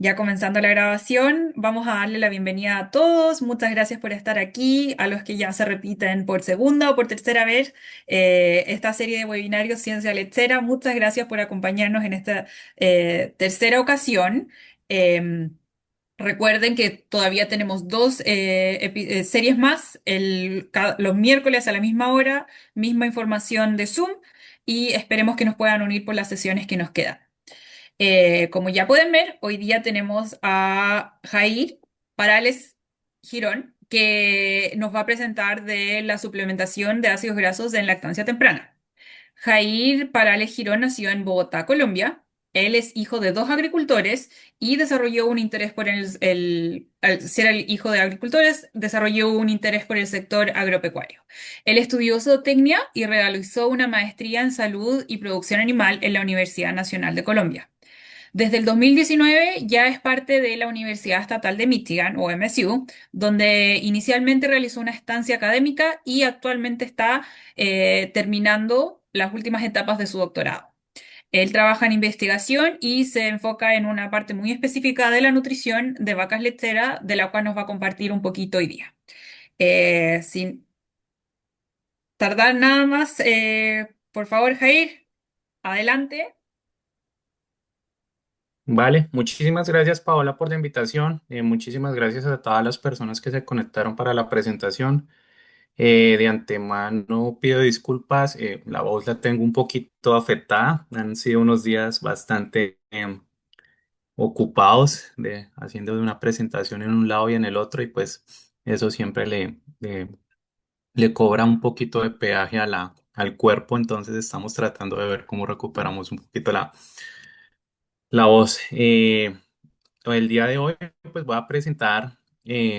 Ya comenzando la grabación, vamos a darle la bienvenida a todos. Muchas gracias por estar aquí, a los que ya se repiten por segunda o por tercera vez esta serie de webinarios Ciencia Lechera. Muchas gracias por acompañarnos en esta tercera ocasión. Em, Recuerden que todavía tenemos dos series más, los miércoles a la misma hora, misma información de Zoom y esperemos que nos puedan unir por las sesiones que nos quedan. Como ya pueden ver, hoy día tenemos a Jair Parales Girón, que nos va a presentar de la suplementación de ácidos grasos en lactancia temprana. Jair Parales Girón nació en Bogotá, Colombia. Él es hijo de dos agricultores y desarrolló un interés por al ser el hijo de agricultores, desarrolló un interés por el sector agropecuario. Él estudió zootecnia y realizó una maestría en salud y producción animal en la Universidad Nacional de Colombia. Desde el 2019 ya es parte de la Universidad Estatal de Michigan, o MSU, donde inicialmente realizó una estancia académica y actualmente está terminando las últimas etapas de su doctorado. Él trabaja en investigación y se enfoca en una parte muy específica de la nutrición de vacas lecheras, de la cual nos va a compartir un poquito hoy día. Sin tardar nada más, por favor, Jair, adelante. Vale, muchísimas gracias Paola por la invitación. Muchísimas gracias a todas las personas que se conectaron para la presentación. De antemano pido disculpas, la voz la tengo un poquito afectada. Han sido unos días bastante ocupados haciendo de una presentación en un lado y en el otro y pues eso siempre le cobra un poquito de peaje a al cuerpo. Entonces estamos tratando de ver cómo recuperamos un poquito la voz. El día de hoy pues voy a presentar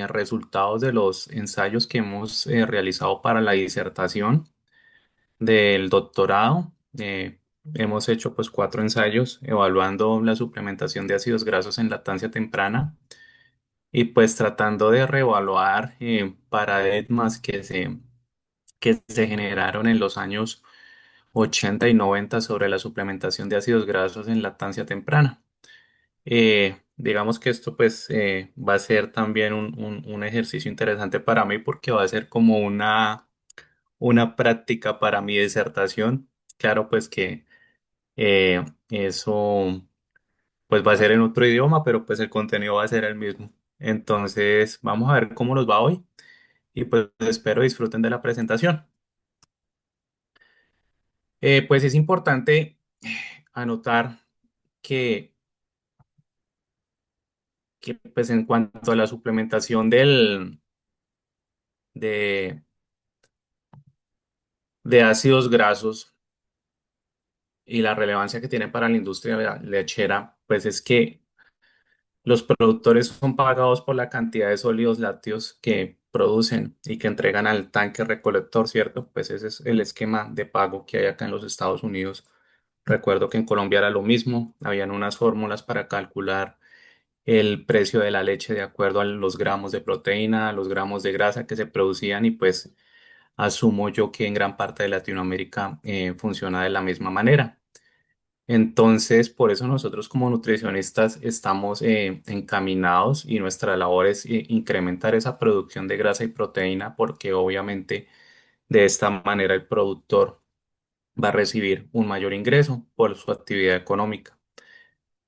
resultados de los ensayos que hemos realizado para la disertación del doctorado. Hemos hecho pues 4 ensayos evaluando la suplementación de ácidos grasos en lactancia temprana y pues tratando de reevaluar paradigmas que se generaron en los años 80 y 90 sobre la suplementación de ácidos grasos en lactancia temprana. Digamos que esto pues va a ser también un ejercicio interesante para mí porque va a ser como una práctica para mi disertación. Claro pues que eso pues va a ser en otro idioma, pero pues el contenido va a ser el mismo. Entonces vamos a ver cómo nos va hoy y pues espero disfruten de la presentación. Pues es importante anotar que, que pues en cuanto a la suplementación de de ácidos grasos y la relevancia que tiene para la industria lechera, pues es que los productores son pagados por la cantidad de sólidos lácteos que producen y que entregan al tanque recolector, ¿cierto? Pues ese es el esquema de pago que hay acá en los Estados Unidos. Recuerdo que en Colombia era lo mismo, habían unas fórmulas para calcular el precio de la leche de acuerdo a los gramos de proteína, a los gramos de grasa que se producían y pues asumo yo que en gran parte de Latinoamérica funciona de la misma manera. Entonces, por eso nosotros como nutricionistas estamos encaminados y nuestra labor es incrementar esa producción de grasa y proteína porque obviamente de esta manera el productor va a recibir un mayor ingreso por su actividad económica.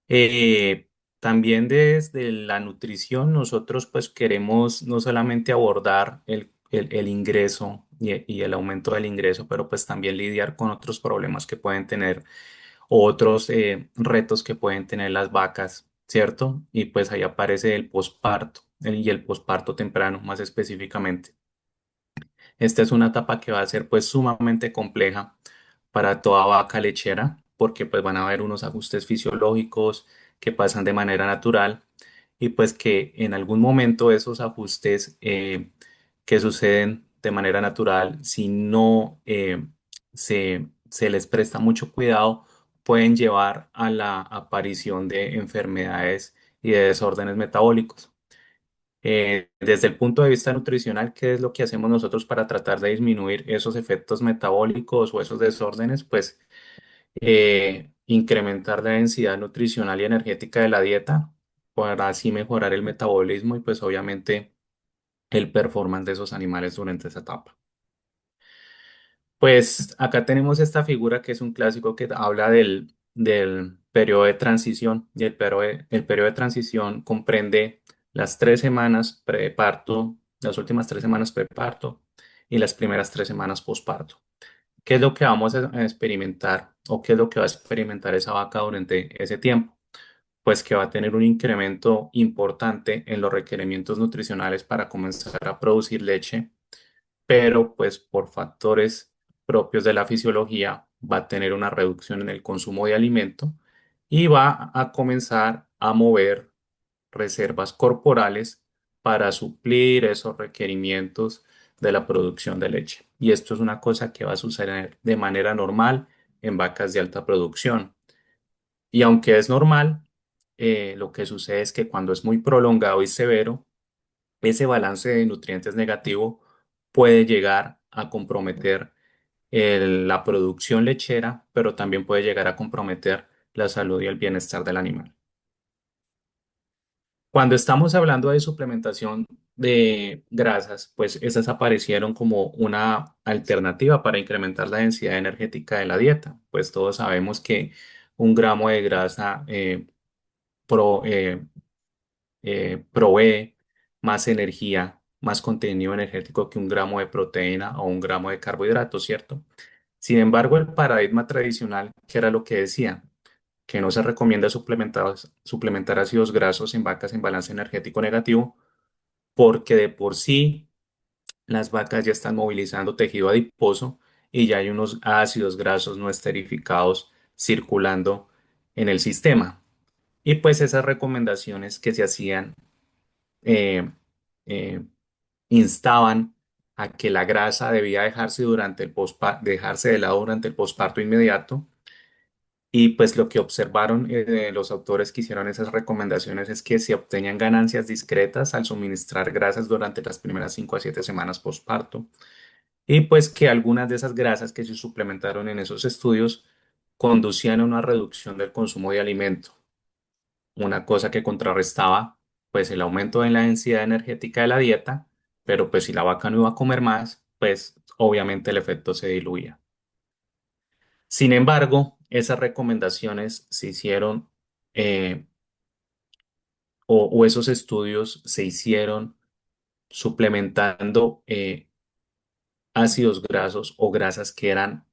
Eh, También desde la nutrición nosotros pues queremos no solamente abordar el ingreso y el aumento del ingreso, pero pues también lidiar con otros problemas que pueden tener o otros retos que pueden tener las vacas, ¿cierto? Y pues ahí aparece el posparto y el posparto temprano más específicamente. Esta es una etapa que va a ser pues sumamente compleja para toda vaca lechera porque pues van a haber unos ajustes fisiológicos que pasan de manera natural y pues que en algún momento esos ajustes que suceden de manera natural, si no se les presta mucho cuidado, pueden llevar a la aparición de enfermedades y de desórdenes metabólicos. Desde el punto de vista nutricional, ¿qué es lo que hacemos nosotros para tratar de disminuir esos efectos metabólicos o esos desórdenes? Pues incrementar la densidad nutricional y energética de la dieta, para así mejorar el metabolismo y pues obviamente el performance de esos animales durante esa etapa. Pues acá tenemos esta figura que es un clásico que habla del periodo de transición y el periodo de transición comprende las 3 semanas preparto, las últimas 3 semanas preparto y las primeras 3 semanas posparto. ¿Qué es lo que vamos a experimentar o qué es lo que va a experimentar esa vaca durante ese tiempo? Pues que va a tener un incremento importante en los requerimientos nutricionales para comenzar a producir leche, pero pues por factores propios de la fisiología va a tener una reducción en el consumo de alimento y va a comenzar a mover reservas corporales para suplir esos requerimientos de la producción de leche. Y esto es una cosa que va a suceder de manera normal en vacas de alta producción. Y aunque es normal, lo que sucede es que cuando es muy prolongado y severo, ese balance de nutrientes negativo puede llegar a comprometer la producción lechera, pero también puede llegar a comprometer la salud y el bienestar del animal. Cuando estamos hablando de suplementación de grasas, pues esas aparecieron como una alternativa para incrementar la densidad energética de la dieta. Pues todos sabemos que 1 gramo de grasa pro- eh, provee más energía, más contenido energético que 1 gramo de proteína o 1 gramo de carbohidratos, ¿cierto? Sin embargo, el paradigma tradicional, que era lo que decía, que no se recomienda suplementar ácidos grasos en vacas en balance energético negativo, porque de por sí las vacas ya están movilizando tejido adiposo y ya hay unos ácidos grasos no esterificados circulando en el sistema. Y pues esas recomendaciones que se hacían eh, eh, instaban a que la grasa debía dejarse de lado durante el posparto inmediato. Y pues lo que observaron los autores que hicieron esas recomendaciones es que se obtenían ganancias discretas al suministrar grasas durante las primeras 5 a 7 semanas posparto. Y pues que algunas de esas grasas que se suplementaron en esos estudios conducían a una reducción del consumo de alimento, una cosa que contrarrestaba pues el aumento en la densidad energética de la dieta, pero pues si la vaca no iba a comer más, pues obviamente el efecto se diluía. Sin embargo, esas recomendaciones se hicieron eh, o esos estudios se hicieron suplementando ácidos grasos o grasas que eran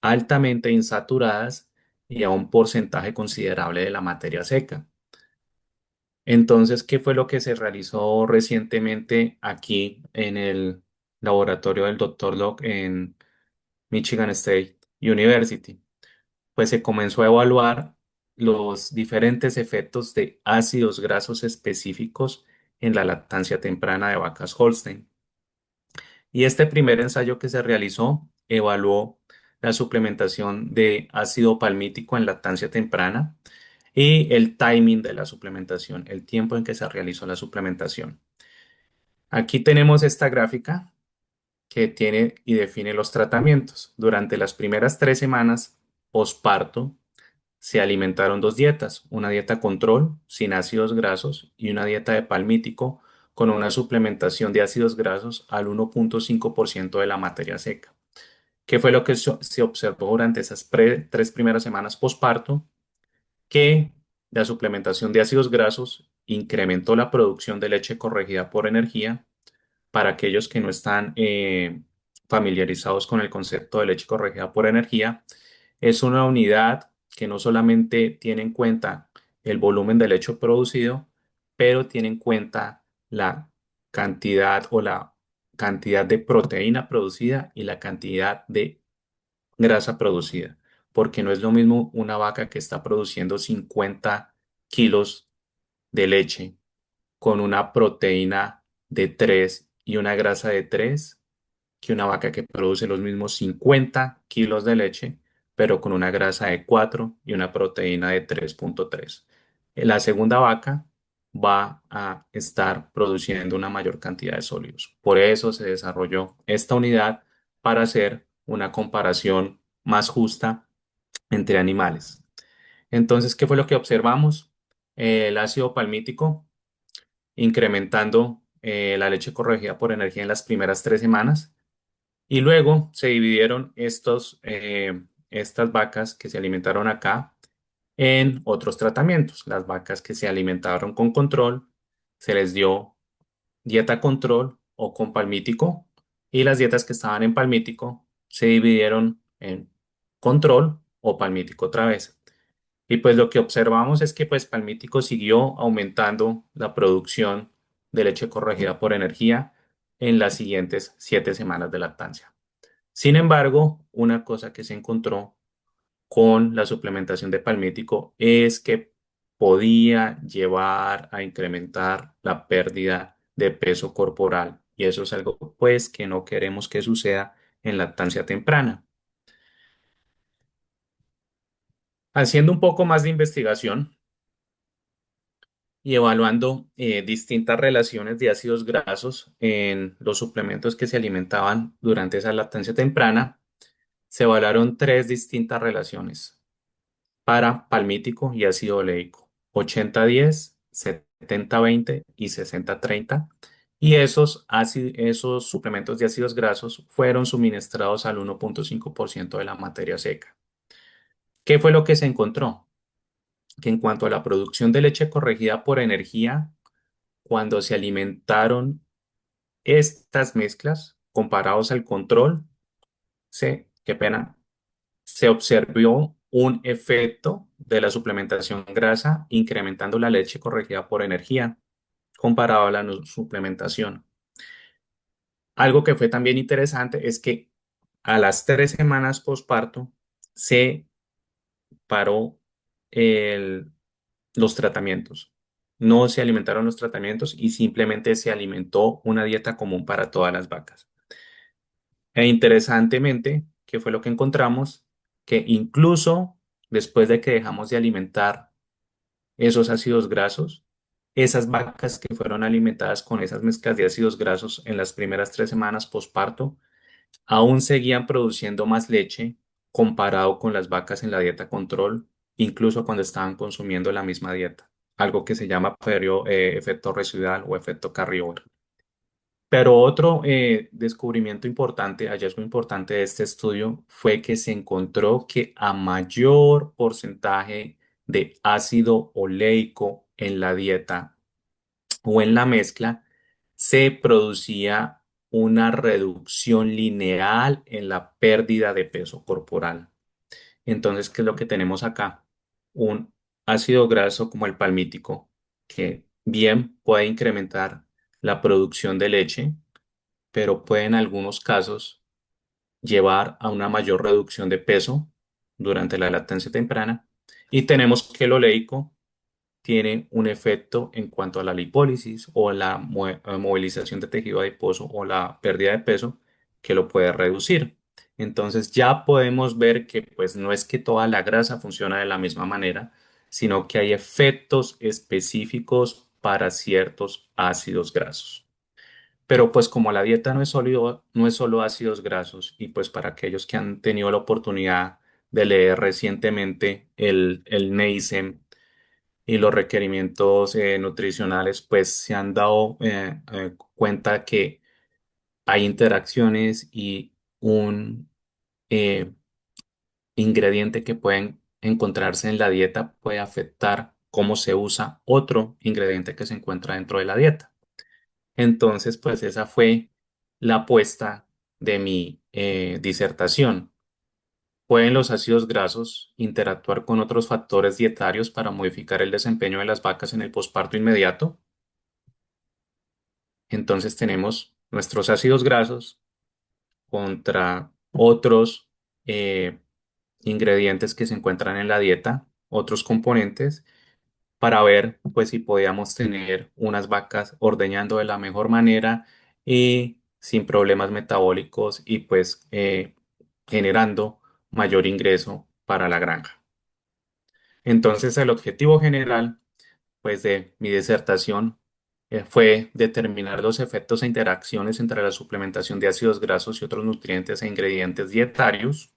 altamente insaturadas y a un porcentaje considerable de la materia seca. Entonces, ¿qué fue lo que se realizó recientemente aquí en el laboratorio del Dr. Locke en Michigan State University? Pues se comenzó a evaluar los diferentes efectos de ácidos grasos específicos en la lactancia temprana de vacas Holstein. Y este primer ensayo que se realizó evaluó la suplementación de ácido palmítico en lactancia temprana y el timing de la suplementación, el tiempo en que se realizó la suplementación. Aquí tenemos esta gráfica que tiene y define los tratamientos. Durante las primeras 3 semanas posparto se alimentaron dos dietas, una dieta control sin ácidos grasos y una dieta de palmítico con una suplementación de ácidos grasos al 1,5% de la materia seca. ¿Qué fue lo que se observó durante esas 3 primeras semanas posparto? Que la suplementación de ácidos grasos incrementó la producción de leche corregida por energía. Para aquellos que no están familiarizados con el concepto de leche corregida por energía, es una unidad que no solamente tiene en cuenta el volumen de leche producido, pero tiene en cuenta la cantidad o la cantidad de proteína producida y la cantidad de grasa producida, porque no es lo mismo una vaca que está produciendo 50 kilos de leche con una proteína de 3 y una grasa de 3 que una vaca que produce los mismos 50 kilos de leche, pero con una grasa de 4 y una proteína de 3,3. La segunda vaca va a estar produciendo una mayor cantidad de sólidos. Por eso se desarrolló esta unidad para hacer una comparación más justa entre animales. Entonces, ¿qué fue lo que observamos? el ácido palmítico, incrementando la leche corregida por energía en las primeras 3 semanas. Y luego se dividieron estas vacas que se alimentaron acá en otros tratamientos. Las vacas que se alimentaron con control, se les dio dieta control o con palmítico, y las dietas que estaban en palmítico se dividieron en control o palmítico otra vez. Y pues lo que observamos es que pues palmítico siguió aumentando la producción de leche corregida por energía en las siguientes 7 semanas de lactancia. Sin embargo, una cosa que se encontró con la suplementación de palmítico es que podía llevar a incrementar la pérdida de peso corporal, y eso es algo pues que no queremos que suceda en lactancia temprana. Haciendo un poco más de investigación y evaluando distintas relaciones de ácidos grasos en los suplementos que se alimentaban durante esa lactancia temprana, se evaluaron tres distintas relaciones para palmítico y ácido oleico: 80-10, 70-20 y 60-30. Y esos suplementos de ácidos grasos fueron suministrados al 1,5% de la materia seca. ¿Qué fue lo que se encontró? Que en cuanto a la producción de leche corregida por energía, cuando se alimentaron estas mezclas comparados al control, qué pena, se observó un efecto de la suplementación grasa incrementando la leche corregida por energía comparado a la no suplementación. Algo que fue también interesante es que a las 3 semanas postparto se paró el- los tratamientos. No se alimentaron los tratamientos y simplemente se alimentó una dieta común para todas las vacas. E interesantemente, ¿qué fue lo que encontramos? Que incluso después de que dejamos de alimentar esos ácidos grasos, esas vacas que fueron alimentadas con esas mezclas de ácidos grasos en las primeras 3 semanas postparto, aún seguían produciendo más leche comparado con las vacas en la dieta control, incluso cuando estaban consumiendo la misma dieta, algo que se llama efecto residual o efecto carryover. Pero otro descubrimiento importante, hallazgo importante de este estudio fue que se encontró que a mayor porcentaje de ácido oleico en la dieta o en la mezcla, se producía una reducción lineal en la pérdida de peso corporal. Entonces, ¿qué es lo que tenemos acá? Un ácido graso como el palmítico, que bien puede incrementar la producción de leche, pero puede en algunos casos llevar a una mayor reducción de peso durante la lactancia temprana. Y tenemos que el oleico tiene un efecto en cuanto a la lipólisis o la movilización de tejido adiposo o la pérdida de peso, que lo puede reducir. Entonces ya podemos ver que pues no es que toda la grasa funciona de la misma manera, sino que hay efectos específicos para ciertos ácidos grasos. Pero pues como la dieta no es solo ácidos grasos, y pues para aquellos que han tenido la oportunidad de leer recientemente el NASEM y los requerimientos nutricionales, pues se han dado cuenta que hay interacciones y un eh, ingrediente que pueden encontrarse en la dieta puede afectar cómo se usa otro ingrediente que se encuentra dentro de la dieta. Entonces, pues esa fue la apuesta de mi disertación. ¿Pueden los ácidos grasos interactuar con otros factores dietarios para modificar el desempeño de las vacas en el posparto inmediato? Entonces tenemos nuestros ácidos grasos contra otros eh, ingredientes que se encuentran en la dieta, otros componentes, para ver pues si podíamos tener unas vacas ordeñando de la mejor manera y sin problemas metabólicos, y pues generando mayor ingreso para la granja. Entonces el objetivo general pues de mi disertación fue determinar los efectos e interacciones entre la suplementación de ácidos grasos y otros nutrientes e ingredientes dietarios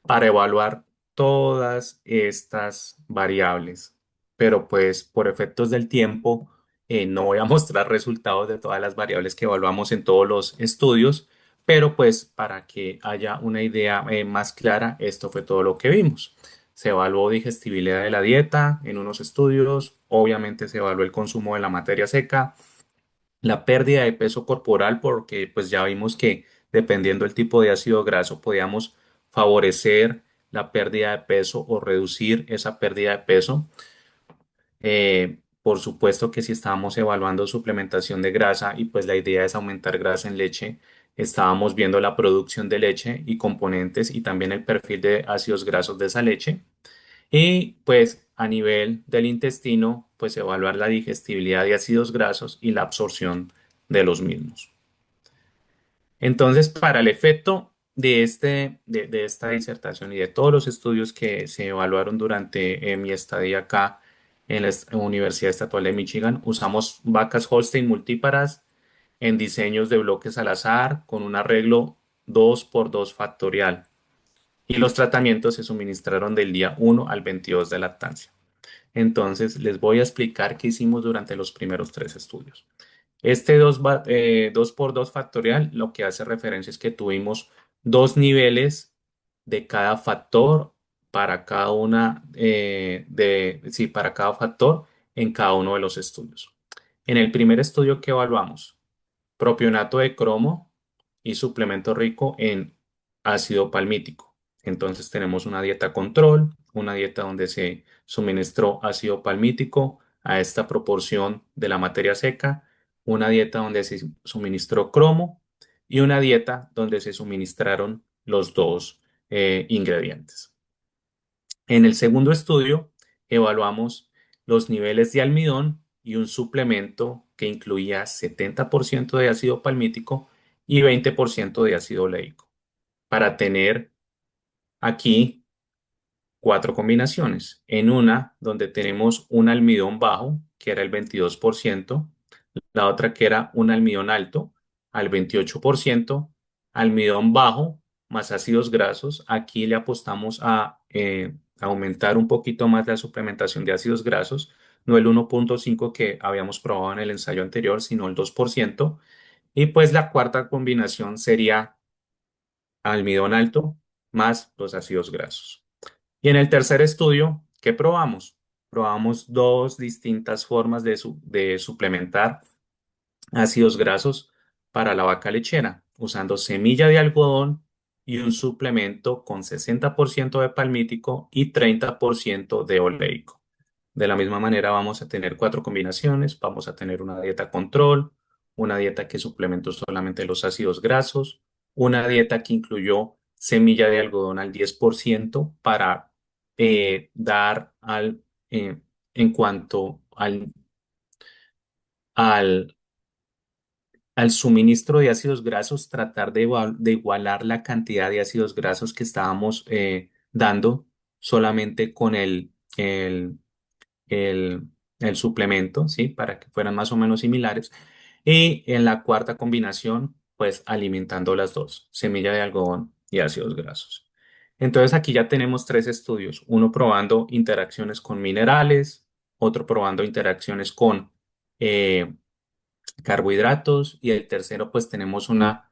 para evaluar todas estas variables. pero pues por efectos del tiempo no voy a mostrar resultados de todas las variables que evaluamos en todos los estudios, pero pues para que haya una idea más clara, esto fue todo lo que vimos. Se evaluó digestibilidad de la dieta en unos estudios, obviamente se evaluó el consumo de la materia seca, la pérdida de peso corporal, porque pues ya vimos que dependiendo del tipo de ácido graso podíamos favorecer la pérdida de peso o reducir esa pérdida de peso. Por supuesto que si estábamos evaluando suplementación de grasa y pues la idea es aumentar grasa en leche, estábamos viendo la producción de leche y componentes y también el perfil de ácidos grasos de esa leche. Y pues a nivel del intestino, pues evaluar la digestibilidad de ácidos grasos y la absorción de los mismos. Entonces, para el efecto de esta disertación y de todos los estudios que se evaluaron durante mi estadía acá en la Universidad Estatal de Michigan, usamos vacas Holstein multíparas en diseños de bloques al azar con un arreglo 2 por 2 factorial. Y los tratamientos se suministraron del día 1 al 22 de lactancia. Entonces, les voy a explicar qué hicimos durante los primeros tres estudios. Este 2 por 2 factorial lo que hace referencia es que tuvimos dos niveles de cada factor para cada sí, para cada factor en cada uno de los estudios. En el primer estudio que evaluamos, propionato de cromo y suplemento rico en ácido palmítico. Entonces tenemos una dieta control, una dieta donde se suministró ácido palmítico a esta proporción de la materia seca, una dieta donde se suministró cromo y una dieta donde se suministraron los dos ingredientes. En el segundo estudio, evaluamos los niveles de almidón y un suplemento que incluía 70% de ácido palmítico y 20% de ácido oleico, para tener aquí cuatro combinaciones. En una donde tenemos un almidón bajo, que era el 22%, la otra que era un almidón alto al 28%, almidón bajo más ácidos grasos. Aquí le apostamos a aumentar un poquito más la suplementación de ácidos grasos, no el 1,5 que habíamos probado en el ensayo anterior, sino el 2%. Y pues la cuarta combinación sería almidón alto más los ácidos grasos. Y en el tercer estudio, ¿qué probamos? Probamos dos distintas formas de suplementar ácidos grasos para la vaca lechera, usando semilla de algodón y un suplemento con 60% de palmítico y 30% de oleico. De la misma manera vamos a tener cuatro combinaciones, vamos a tener una dieta control, una dieta que suplementó solamente los ácidos grasos, una dieta que incluyó semilla de algodón al 10% para dar en cuanto al al suministro de ácidos grasos, tratar de igualar la cantidad de ácidos grasos que estábamos dando solamente con el, el suplemento, ¿sí? Para que fueran más o menos similares. Y en la cuarta combinación, pues alimentando las dos, semilla de algodón y ácidos grasos. Entonces aquí ya tenemos tres estudios, uno probando interacciones con minerales, otro probando interacciones con eh, carbohidratos y el tercero pues tenemos una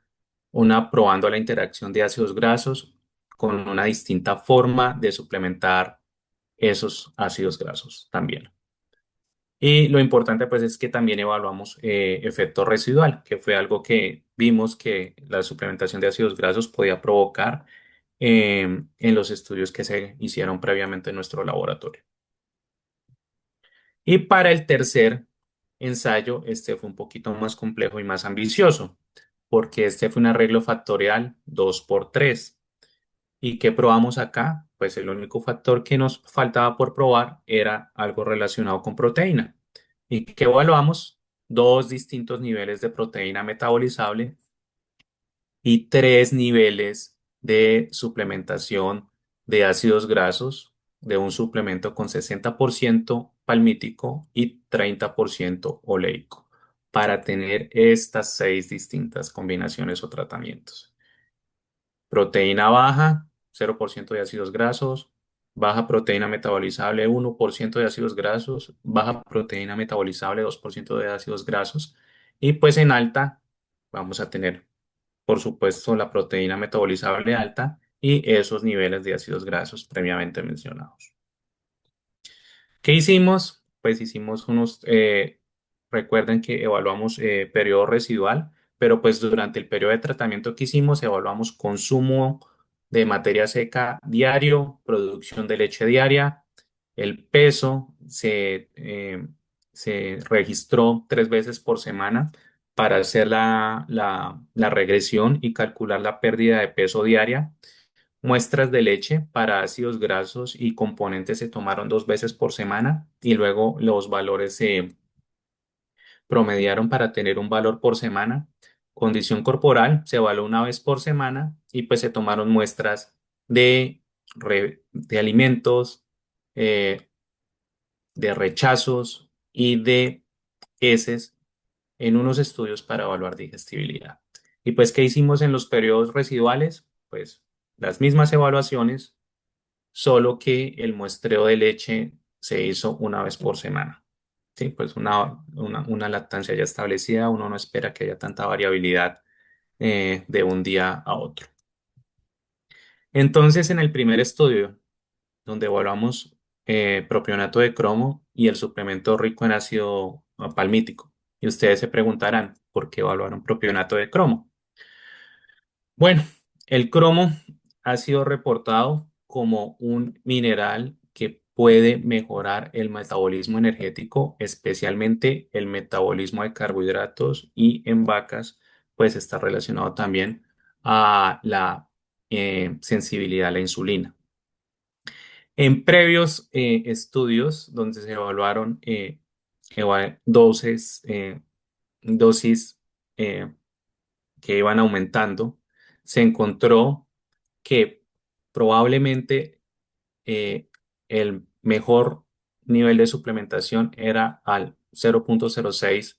probando la interacción de ácidos grasos con una distinta forma de suplementar esos ácidos grasos también. Y lo importante pues es que también evaluamos efecto residual, que fue algo que vimos que la suplementación de ácidos grasos podía provocar en los estudios que se hicieron previamente en nuestro laboratorio. Y para el tercer ensayo, este fue un poquito más complejo y más ambicioso, porque este fue un arreglo factorial 2 por 3. ¿Y qué probamos acá? Pues el único factor que nos faltaba por probar era algo relacionado con proteína. ¿Y qué evaluamos? Dos distintos niveles de proteína metabolizable y tres niveles de suplementación de ácidos grasos de un suplemento con 60% palmítico y 30% oleico para tener estas seis distintas combinaciones o tratamientos. Proteína baja, 0% de ácidos grasos, baja proteína metabolizable 1% de ácidos grasos, baja proteína metabolizable 2% de ácidos grasos y pues en alta vamos a tener, por supuesto, la proteína metabolizable alta y esos niveles de ácidos grasos previamente mencionados. ¿Qué hicimos? Pues hicimos recuerden que evaluamos periodo residual, pero pues durante el periodo de tratamiento que hicimos evaluamos consumo de materia seca diario, producción de leche diaria, el peso se registró 3 veces por semana para hacer la regresión y calcular la pérdida de peso diaria. Muestras de leche para ácidos grasos y componentes se tomaron 2 veces por semana y luego los valores se promediaron para tener un valor por semana. Condición corporal se evaluó 1 vez por semana y pues se tomaron muestras de alimentos, eh, de rechazos y de heces en unos estudios para evaluar digestibilidad. Y pues, ¿qué hicimos en los periodos residuales? Pues las mismas evaluaciones, solo que el muestreo de leche se hizo 1 vez por semana. Sí, pues una lactancia ya establecida, uno no espera que haya tanta variabilidad de un día a otro. Entonces, en el primer estudio, donde evaluamos propionato de cromo y el suplemento rico en ácido palmítico, y ustedes se preguntarán, ¿por qué evaluaron propionato de cromo? Bueno, el cromo ha sido reportado como un mineral que puede mejorar el metabolismo energético, especialmente el metabolismo de carbohidratos y en vacas, pues está relacionado también a la sensibilidad a la insulina. En previos estudios donde se evaluaron dosis eh, que iban aumentando, se encontró que probablemente eh, el mejor nivel de suplementación era al 0,06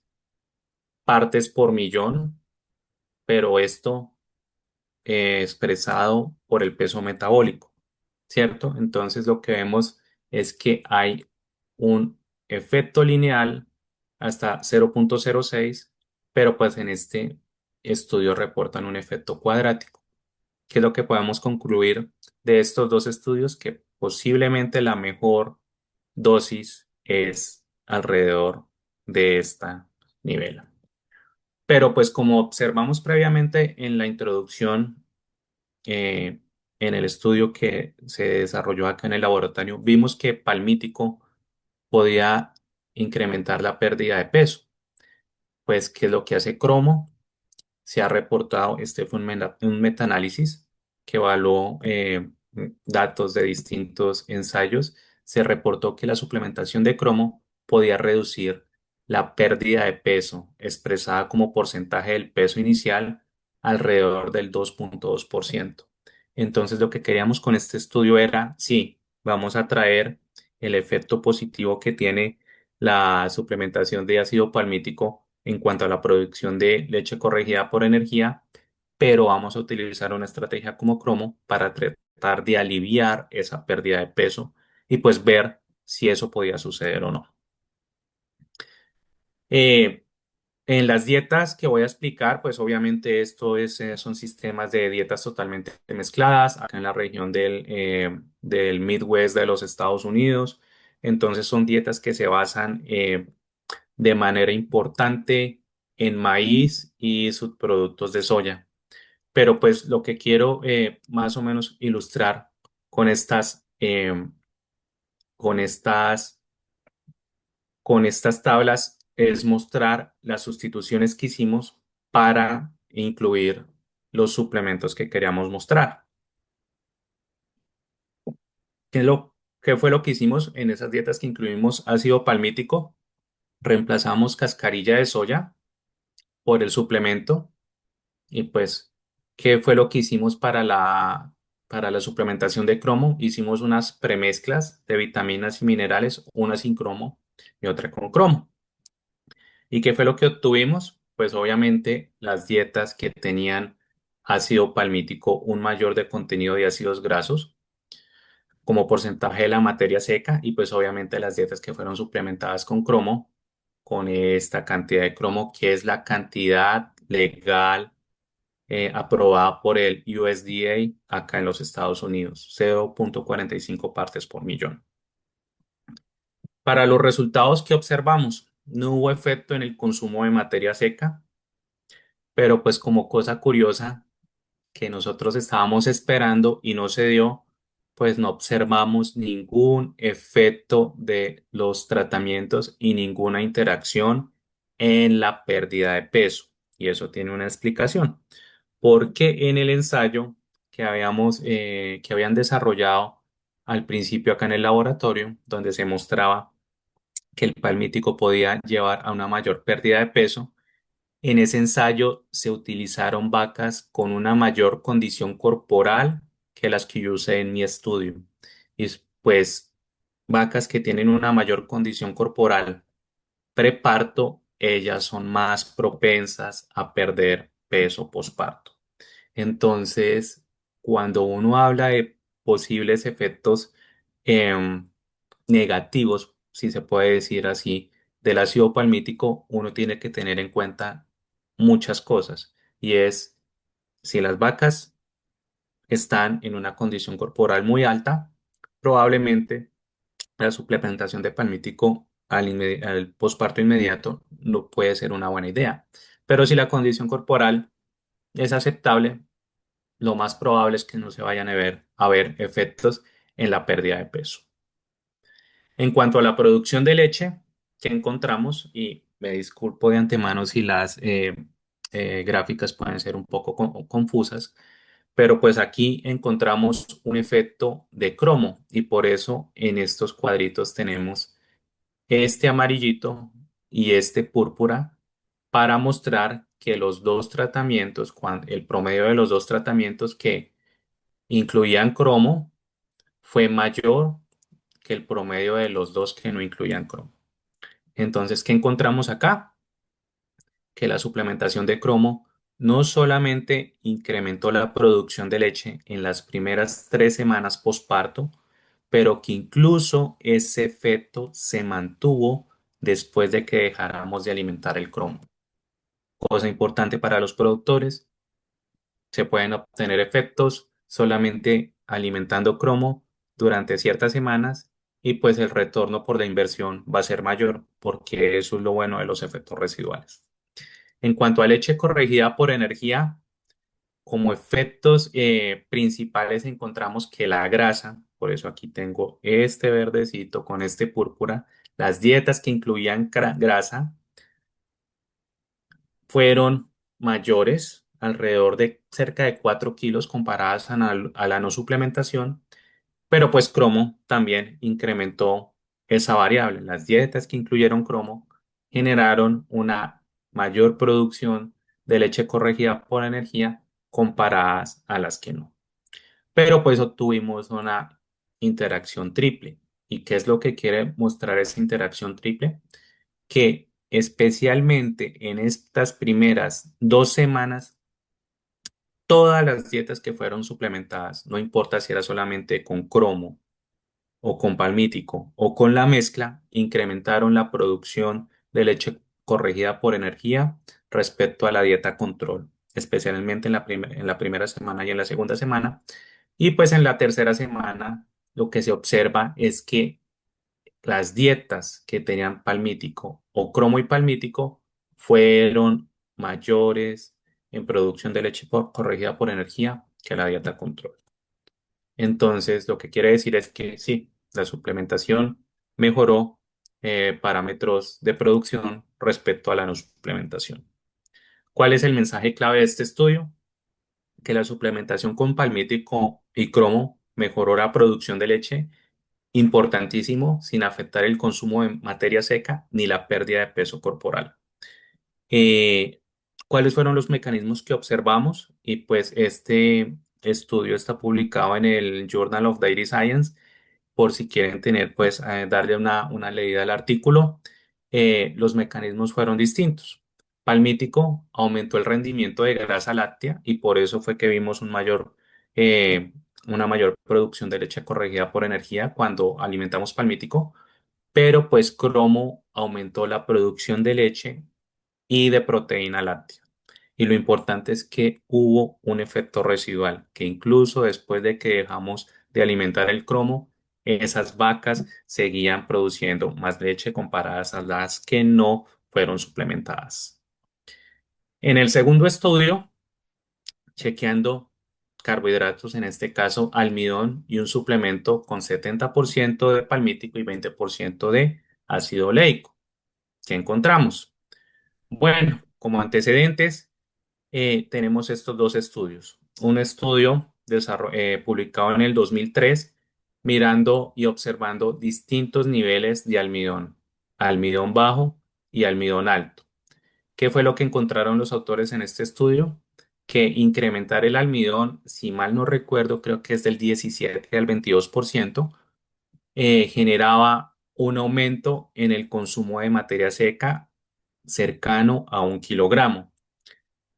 partes por millón, pero esto expresado por el peso metabólico, ¿cierto? Entonces lo que vemos es que hay un efecto lineal hasta 0,06, pero pues en este estudio reportan un efecto cuadrático. ¿Qué es lo que podemos concluir de estos dos estudios? Que posiblemente la mejor dosis es alrededor de esta nivel. Pero pues como observamos previamente en la introducción, eh, en el estudio que se desarrolló acá en el laboratorio, vimos que palmítico podía incrementar la pérdida de peso. Pues, ¿qué es lo que hace cromo? Se ha reportado, este fue un metaanálisis que evaluó datos de distintos ensayos. Se reportó que la suplementación de cromo podía reducir la pérdida de peso expresada como porcentaje del peso inicial alrededor del 2,2%. Entonces, lo que queríamos con este estudio era, sí, vamos a traer el efecto positivo que tiene la suplementación de ácido palmítico en cuanto a la producción de leche corregida por energía, pero vamos a utilizar una estrategia como cromo para tratar de aliviar esa pérdida de peso y pues ver si eso podía suceder o no. Eh, en las dietas que voy a explicar, pues obviamente son sistemas de dietas totalmente mezcladas acá en la región del Midwest de los Estados Unidos. Entonces son dietas que se basan de manera importante en maíz y subproductos de soya. Pero pues lo que quiero más o menos ilustrar con con estas, con estas tablas es mostrar las sustituciones que hicimos para incluir los suplementos que queríamos mostrar. ¿Qué fue lo que hicimos en esas dietas que incluimos ácido palmítico? Reemplazamos cascarilla de soya por el suplemento. Y pues, ¿qué fue lo que hicimos para para la suplementación de cromo? Hicimos unas premezclas de vitaminas y minerales, una sin cromo y otra con cromo. ¿Y qué fue lo que obtuvimos? Pues obviamente las dietas que tenían ácido palmítico, un mayor de contenido de ácidos grasos, como porcentaje de la materia seca y pues obviamente las dietas que fueron suplementadas con cromo, con esta cantidad de cromo que es la cantidad legal aprobada por el USDA acá en los Estados Unidos, 0,45 partes por millón. Para los resultados que observamos, no hubo efecto en el consumo de materia seca, pero pues como cosa curiosa que nosotros estábamos esperando y no se dio, pues no observamos ningún efecto de los tratamientos y ninguna interacción en la pérdida de peso. Y eso tiene una explicación, porque en el ensayo que habían desarrollado al principio acá en el laboratorio, donde se mostraba que el palmítico podía llevar a una mayor pérdida de peso, en ese ensayo se utilizaron vacas con una mayor condición corporal que las que yo usé en mi estudio. Pues vacas que tienen una mayor condición corporal preparto, ellas son más propensas a perder peso posparto. Entonces, cuando uno habla de posibles efectos em, negativos, si se puede decir así, del ácido palmítico, uno tiene que tener en cuenta muchas cosas. Y es, si las vacas están en una condición corporal muy alta, probablemente la suplementación de palmítico al posparto inmediato no puede ser una buena idea. Pero si la condición corporal es aceptable, lo más probable es que no se vayan a ver efectos en la pérdida de peso. En cuanto a la producción de leche, que encontramos, y me disculpo de antemano si las gráficas pueden ser un poco confusas, pero pues aquí encontramos un efecto de cromo y por eso en estos cuadritos tenemos este amarillito y este púrpura para mostrar que los dos tratamientos, el promedio de los dos tratamientos que incluían cromo fue mayor que el promedio de los dos que no incluían cromo. Entonces, ¿qué encontramos acá? Que la suplementación de cromo no solamente incrementó la producción de leche en las primeras 3 semanas posparto, pero que incluso ese efecto se mantuvo después de que dejáramos de alimentar el cromo. Cosa importante para los productores, se pueden obtener efectos solamente alimentando cromo durante ciertas semanas y pues el retorno por la inversión va a ser mayor porque eso es lo bueno de los efectos residuales. En cuanto a leche corregida por energía, como efectos principales encontramos que la grasa, por eso aquí tengo este verdecito con este púrpura, las dietas que incluían grasa fueron mayores, alrededor de cerca de 4 kilos comparadas a la no suplementación, pero pues cromo también incrementó esa variable. Las dietas que incluyeron cromo generaron una mayor producción de leche corregida por energía comparadas a las que no. Pero pues obtuvimos una interacción triple. ¿Y qué es lo que quiere mostrar esa interacción triple? Que especialmente en estas primeras 2 semanas, todas las dietas que fueron suplementadas, no importa si era solamente con cromo o con palmítico o con la mezcla, incrementaron la producción de leche corregida por energía respecto a la dieta control, especialmente en la primera semana y en la segunda semana. Y pues en la tercera semana lo que se observa es que las dietas que tenían palmítico o cromo y palmítico fueron mayores en producción de leche corregida por energía que la dieta control. Entonces, lo que quiere decir es que sí, la suplementación mejoró parámetros de producción respecto a la no suplementación. ¿Cuál es el mensaje clave de este estudio? Que la suplementación con palmítico y cromo mejoró la producción de leche, importantísimo, sin afectar el consumo de materia seca ni la pérdida de peso corporal. Eh, ¿Cuáles fueron los mecanismos que observamos? Y pues este estudio está publicado en el Journal of Dairy Science, por si quieren tener, pues, darle una leída al artículo. Los mecanismos fueron distintos. Palmítico aumentó el rendimiento de grasa láctea y por eso fue que vimos un mayor una mayor producción de leche corregida por energía cuando alimentamos palmítico, pero pues cromo aumentó la producción de leche y de proteína láctea. Y lo importante es que hubo un efecto residual, que incluso después de que dejamos de alimentar el cromo, esas vacas seguían produciendo más leche comparadas a las que no fueron suplementadas. En el segundo estudio, chequeando carbohidratos, en este caso almidón y un suplemento con 70% de palmítico y 20% de ácido oleico. ¿Qué encontramos? Bueno, como antecedentes, tenemos estos dos estudios. Un estudio publicado en el 2003 mirando y observando distintos niveles de almidón, almidón bajo y almidón alto. ¿Qué fue lo que encontraron los autores en este estudio? Que incrementar el almidón, si mal no recuerdo, creo que es del 17 al 22%, generaba un aumento en el consumo de materia seca cercano a 1 kilogramo.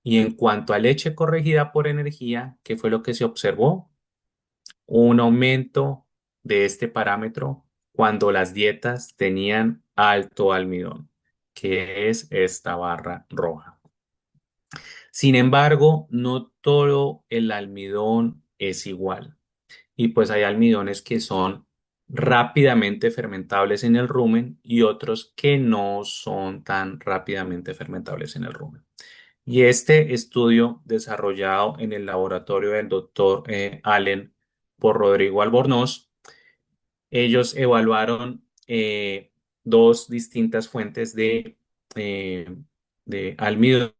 Y en cuanto a leche corregida por energía, ¿qué fue lo que se observó? Un aumento de este parámetro cuando las dietas tenían alto almidón, que es esta barra roja. Sin embargo, no todo el almidón es igual. Y pues hay almidones que son rápidamente fermentables en el rumen y otros que no son tan rápidamente fermentables en el rumen. Y este estudio desarrollado en el laboratorio del doctor Allen por Rodrigo Albornoz, ellos evaluaron dos distintas fuentes eh, de almidón,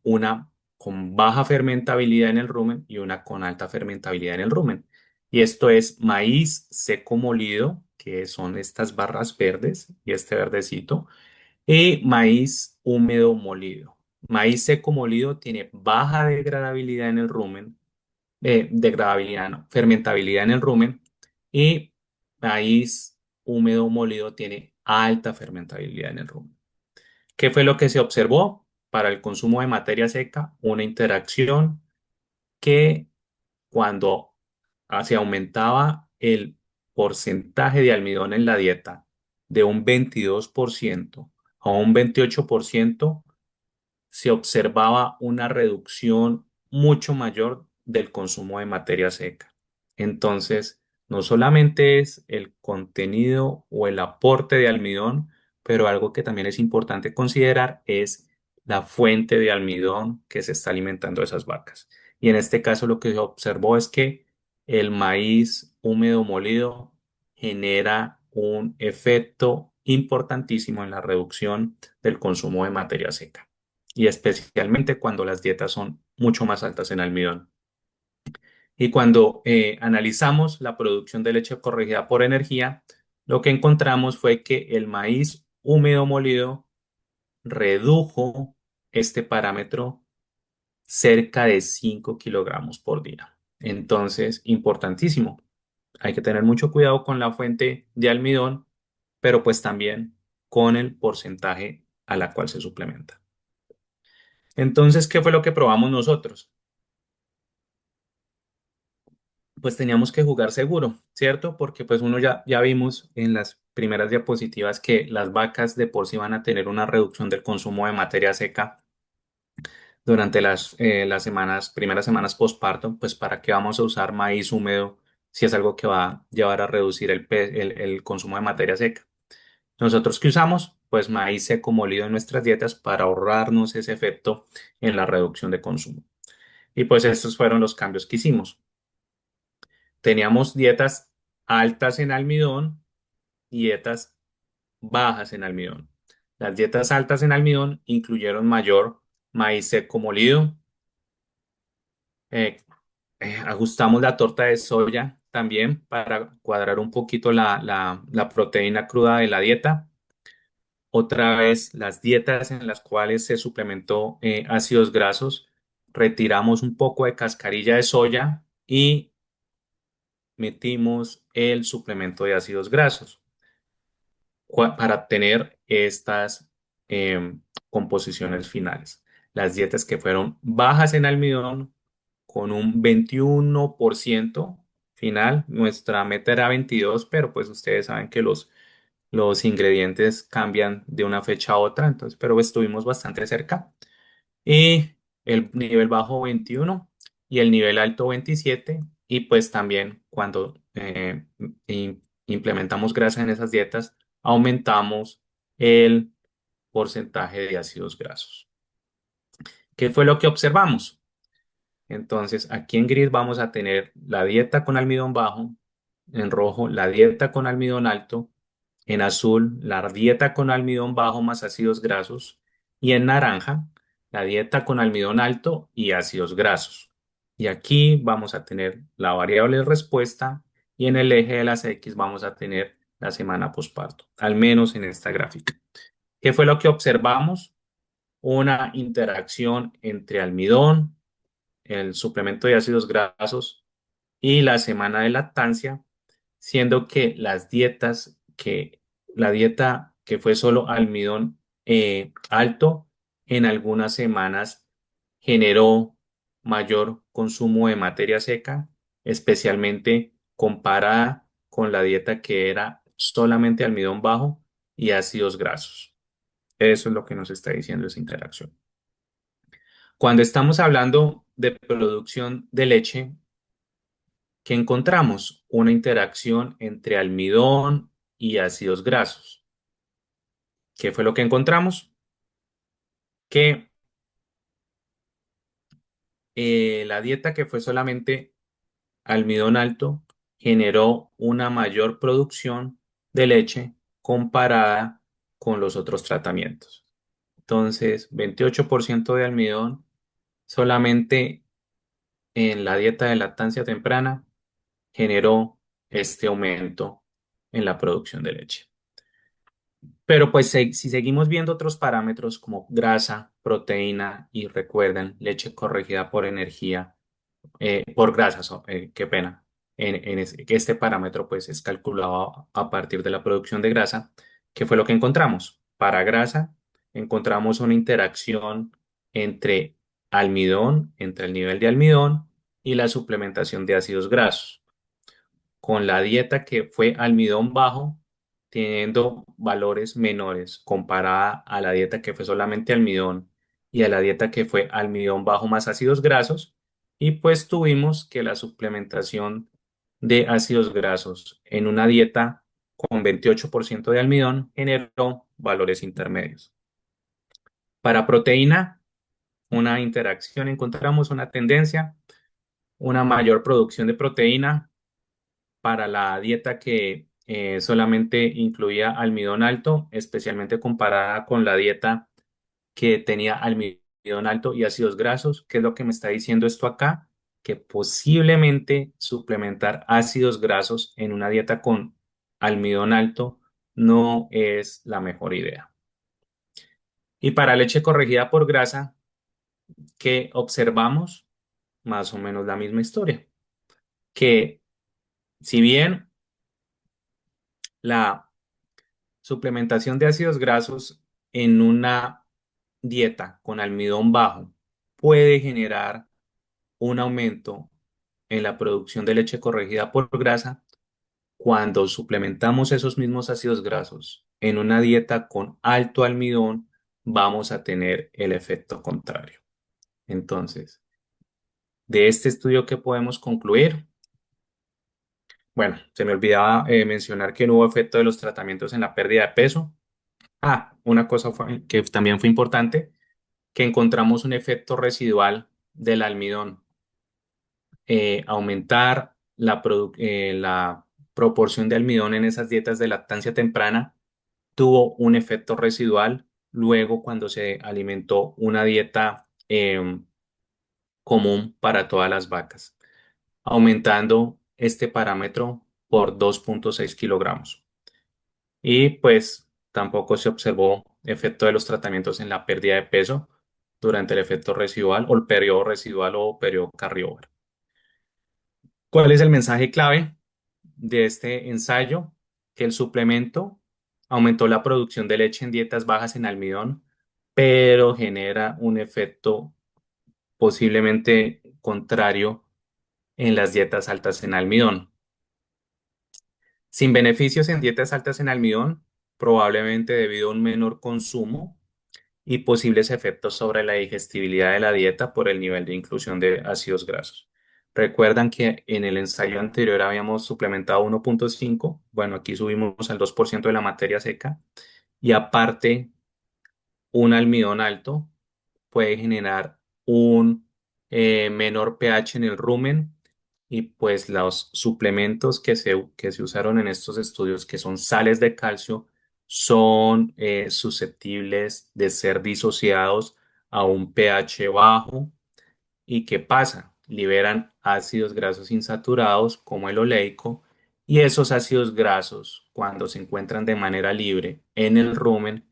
una con baja fermentabilidad en el rumen y una con alta fermentabilidad en el rumen. Y esto es maíz seco molido, que son estas barras verdes y este verdecito, y maíz húmedo molido. Maíz seco molido tiene baja degradabilidad en el rumen, degradabilidad, no, fermentabilidad en el rumen, y maíz húmedo molido tiene alta fermentabilidad en el rumen. ¿Qué fue lo que se observó? Para el consumo de materia seca, una interacción que cuando se aumentaba el porcentaje de almidón en la dieta de un 22% a un 28%, se observaba una reducción mucho mayor del consumo de materia seca. Entonces, no solamente es el contenido o el aporte de almidón, pero algo que también es importante considerar es la fuente de almidón que se está alimentando esas vacas. Y en este caso lo que se observó es que el maíz húmedo molido genera un efecto importantísimo en la reducción del consumo de materia seca y especialmente cuando las dietas son mucho más altas en almidón. Y cuando analizamos la producción de leche corregida por energía, lo que encontramos fue que el maíz húmedo molido redujo este parámetro cerca de 5 kilogramos por día. Entonces, importantísimo. Hay que tener mucho cuidado con la fuente de almidón, pero pues también con el porcentaje a la cual se suplementa. Entonces, ¿qué fue lo que probamos nosotros? Pues teníamos que jugar seguro, ¿cierto? Porque pues uno ya vimos en las primeras diapositivas que las vacas de por sí van a tener una reducción del consumo de materia seca durante las primeras semanas postparto, pues ¿para qué vamos a usar maíz húmedo si es algo que va a llevar a reducir el consumo de materia seca? Nosotros qué usamos, pues maíz seco molido en nuestras dietas para ahorrarnos ese efecto en la reducción de consumo. Y pues estos fueron los cambios que hicimos. Teníamos dietas altas en almidón y dietas bajas en almidón. Las dietas altas en almidón incluyeron mayor maíz seco molido, eh, ajustamos la torta de soya también para cuadrar un poquito la proteína cruda de la dieta. Otra vez, las dietas en las cuales se suplementó ácidos grasos, retiramos un poco de cascarilla de soya y metimos el suplemento de ácidos grasos para obtener estas composiciones finales. Las dietas que fueron bajas en almidón con un 21%, final. Nuestra meta era 22, pero pues ustedes saben que los ingredientes cambian de una fecha a otra, entonces, pero estuvimos bastante cerca. Y el nivel bajo 21 y el nivel alto 27. Y pues también cuando implementamos grasa en esas dietas, aumentamos el porcentaje de ácidos grasos. ¿Qué fue lo que observamos? Entonces, aquí en gris vamos a tener la dieta con almidón bajo, en rojo la dieta con almidón alto, en azul la dieta con almidón bajo más ácidos grasos y en naranja la dieta con almidón alto y ácidos grasos. Y aquí vamos a tener la variable de respuesta y en el eje de las X vamos a tener la semana posparto, al menos en esta gráfica. ¿Qué fue lo que observamos? Una interacción entre almidón, el suplemento de ácidos grasos y la semana de lactancia, siendo que la dieta que fue solo almidón alto, en algunas semanas generó mayor consumo de materia seca, especialmente comparada con la dieta que era solamente almidón bajo y ácidos grasos. Eso es lo que nos está diciendo esa interacción. Cuando estamos hablando de producción de leche, ¿qué encontramos? Una interacción entre almidón y ácidos grasos. ¿Qué fue lo que encontramos? Que la dieta que fue solamente almidón alto generó una mayor producción de leche comparada con los otros tratamientos. Entonces, 28% de almidón solamente en la dieta de lactancia temprana generó este aumento en la producción de leche. Pero pues si seguimos viendo otros parámetros como grasa, proteína y recuerden, leche corregida por energía, por grasas, qué pena. Este parámetro pues es calculado a partir de la producción de grasa. ¿Qué fue lo que encontramos? Para grasa encontramos una interacción entre entre el nivel de almidón y la suplementación de ácidos grasos con la dieta que fue almidón bajo, teniendo valores menores comparada a la dieta que fue solamente almidón y a la dieta que fue almidón bajo más ácidos grasos. Y pues tuvimos que la suplementación de ácidos grasos en una dieta con 28% de almidón generó valores intermedios. Para proteína, una interacción, encontramos una tendencia, una mayor producción de proteína para la dieta que solamente incluía almidón alto, especialmente comparada con la dieta que tenía almidón alto y ácidos grasos. ¿Qué es lo que me está diciendo esto acá? Que posiblemente suplementar ácidos grasos en una dieta con almidón alto no es la mejor idea. Y para leche corregida por grasa, ¿qué observamos? Más o menos la misma historia. Que si bien la suplementación de ácidos grasos en una dieta con almidón bajo puede generar un aumento en la producción de leche corregida por grasa. Cuando suplementamos esos mismos ácidos grasos en una dieta con alto almidón, vamos a tener el efecto contrario. Entonces, de este estudio, ¿qué podemos concluir? Bueno, se me olvidaba mencionar que no hubo efecto de los tratamientos en la pérdida de peso. Una cosa que también fue importante, que encontramos un efecto residual del almidón. Aumentar la proporción de almidón en esas dietas de lactancia temprana tuvo un efecto residual luego cuando se alimentó una dieta común para todas las vacas, aumentando este parámetro por 2,6 kilogramos. Y pues tampoco se observó efecto de los tratamientos en la pérdida de peso durante el efecto residual o el periodo residual o periodo carriover. ¿Cuál es el mensaje clave de este ensayo? Que el suplemento aumentó la producción de leche en dietas bajas en almidón, pero genera un efecto posiblemente contrario en las dietas altas en almidón. sin beneficios en dietas altas en almidón, probablemente debido a un menor consumo y posibles efectos sobre la digestibilidad de la dieta por el nivel de inclusión de ácidos grasos. Recuerdan que en el ensayo anterior habíamos suplementado 1,5, bueno, aquí subimos al 2% de la materia seca y aparte un almidón alto puede generar un menor pH en el rumen y pues los suplementos que se usaron en estos estudios, que son sales de calcio, son susceptibles de ser disociados a un pH bajo. ¿Y qué pasa? Liberan ácidos grasos insaturados como el oleico y esos ácidos grasos, cuando se encuentran de manera libre en el rumen,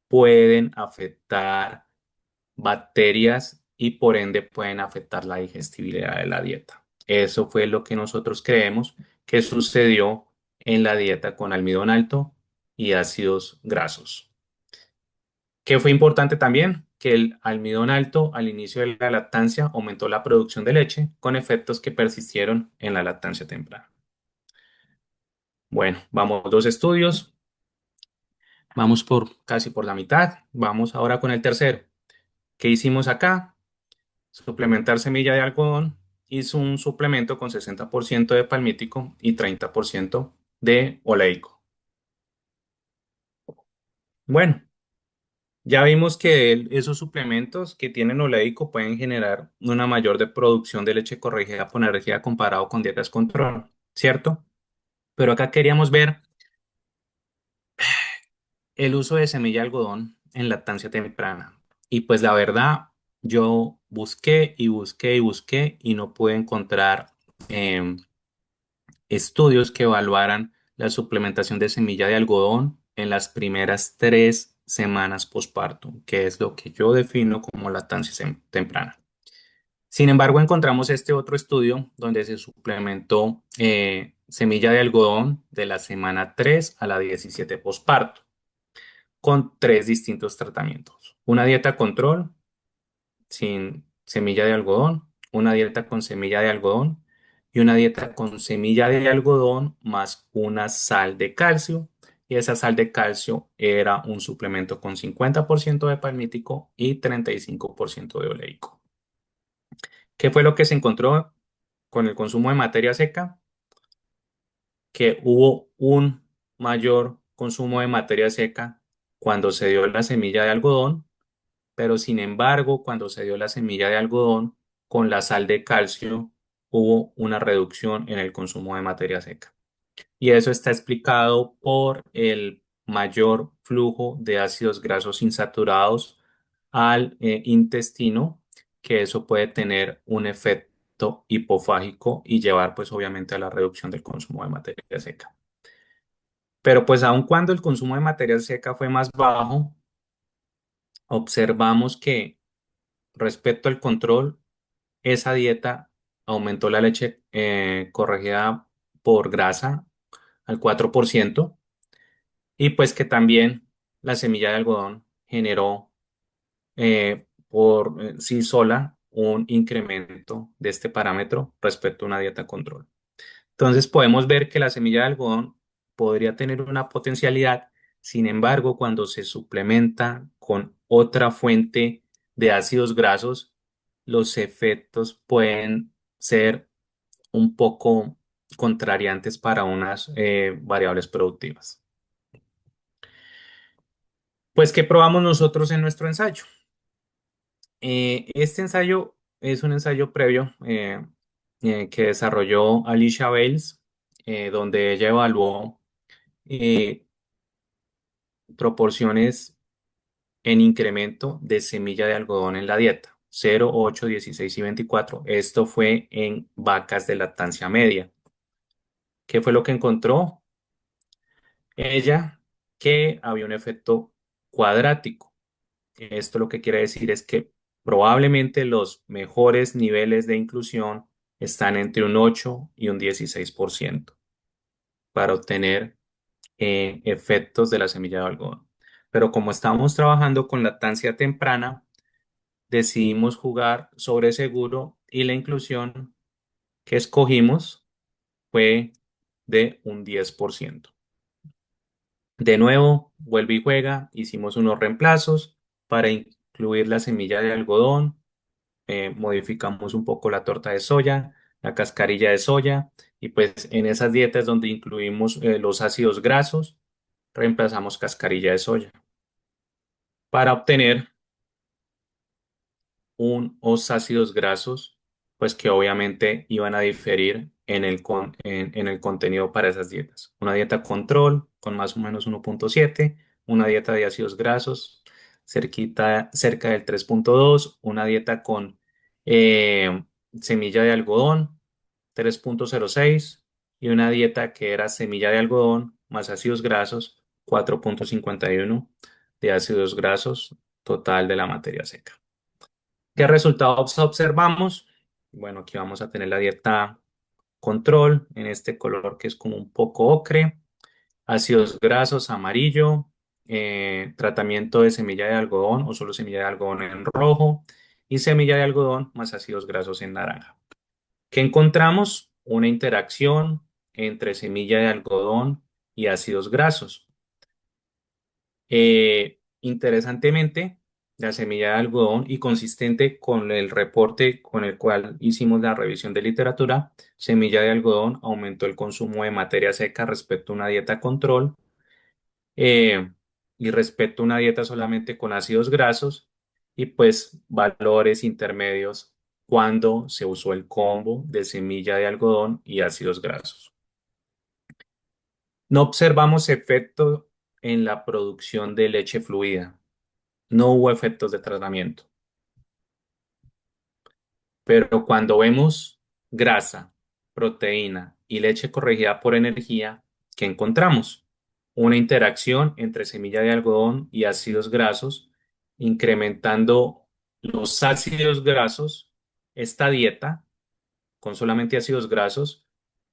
pueden afectar bacterias y por ende pueden afectar la digestibilidad de la dieta. Eso fue lo que nosotros creemos que sucedió en la dieta con almidón alto y ácidos grasos. ¿Qué fue importante también? Que el almidón alto al inicio de la lactancia aumentó la producción de leche con efectos que persistieron en la lactancia temprana. Bueno, vamos dos estudios, vamos por casi por la mitad, vamos ahora con el tercero. ¿Qué hicimos acá? Suplementar semilla de algodón. Hizo un suplemento con 60% de palmítico y 30% de oleico. Bueno, ya vimos que esos suplementos que tienen oleico pueden generar una mayor de producción de leche corregida por energía comparado con dietas control, ¿cierto? Pero acá queríamos ver el uso de semilla de algodón en lactancia temprana. Y pues la verdad, yo busqué y busqué y busqué y no pude encontrar em, estudios que evaluaran la suplementación de semilla de algodón en las primeras 3 semanas posparto, que es lo que yo defino como lactancia temprana. Sin embargo, encontramos este otro estudio donde se suplementó semilla de algodón de la semana 3 a la 17 posparto con 3 distintos tratamientos. Una dieta control, sin semilla de algodón, una dieta con semilla de algodón y una dieta con semilla de algodón más una sal de calcio. Y esa sal de calcio era un suplemento con 50% de palmítico y 35% de oleico. ¿Qué fue lo que se encontró con el consumo de materia seca? Que hubo un mayor consumo de materia seca cuando se dio la semilla de algodón, pero sin embargo, cuando se dio la semilla de algodón con la sal de calcio, hubo una reducción en el consumo de materia seca. Y eso está explicado por el mayor flujo de ácidos grasos insaturados al intestino, que eso puede tener un efecto hipofágico y llevar pues obviamente a la reducción del consumo de materia seca. Pero pues aun cuando el consumo de materia seca fue más bajo, observamos que respecto al control, esa dieta aumentó la leche corregida por grasa al 4% y pues que también la semilla de algodón generó por sí sola un incremento de este parámetro respecto a una dieta control. Entonces podemos ver que la semilla de algodón podría tener una potencialidad, sin embargo, cuando se suplementa con otra fuente de ácidos grasos, los efectos pueden ser un poco contrariantes para unas variables productivas. Pues, ¿qué probamos nosotros en nuestro ensayo? Este ensayo es un ensayo previo que desarrolló Alicia Bales, donde ella evaluó eh, proporciones en incremento de semilla de algodón en la dieta, 0, 8, 16 y 24. Esto fue en vacas de lactancia media. ¿Qué fue lo que encontró ella? Que había un efecto cuadrático. Esto lo que quiere decir es que probablemente los mejores niveles de inclusión están entre un 8 y un 16% para obtener efectos de la semilla de algodón. Pero como estamos trabajando con lactancia temprana, decidimos jugar sobre seguro y la inclusión que escogimos fue de un 10%. De nuevo, vuelve y juega, hicimos unos reemplazos para incluir la semilla de algodón, modificamos un poco la torta de soya, la cascarilla de soya, y pues en esas dietas donde incluimos los ácidos grasos, reemplazamos cascarilla de soya para obtener unos ácidos grasos, pues que obviamente iban a diferir en el contenido para esas dietas. Una dieta control con más o menos 1,7, una dieta de ácidos grasos cerca del 3,2, una dieta con eh, semilla de algodón 3,06 y una dieta que era semilla de algodón más ácidos grasos 4,51 de ácidos grasos total de la materia seca. ¿Qué resultados observamos? Bueno, aquí vamos a tener la dieta control en este color que es como un poco ocre, ácidos grasos amarillo, tratamiento de semilla de algodón o solo semilla de algodón en rojo y semilla de algodón más ácidos grasos en naranja. ¿Qué encontramos? Una interacción entre semilla de algodón y ácidos grasos. Interesantemente, la semilla de algodón y consistente con el reporte con el cual hicimos la revisión de literatura, semilla de algodón aumentó el consumo de materia seca respecto a una dieta control eh, y respecto a una dieta solamente con ácidos grasos y pues valores intermedios cuando se usó el combo de semilla de algodón y ácidos grasos. No observamos efecto en la producción de leche fluida. No hubo efectos de tratamiento. Pero cuando vemos grasa, proteína y leche corregida por energía, ¿qué encontramos? Una interacción entre semilla de algodón y ácidos grasos, incrementando los ácidos grasos. Esta dieta, con solamente ácidos grasos,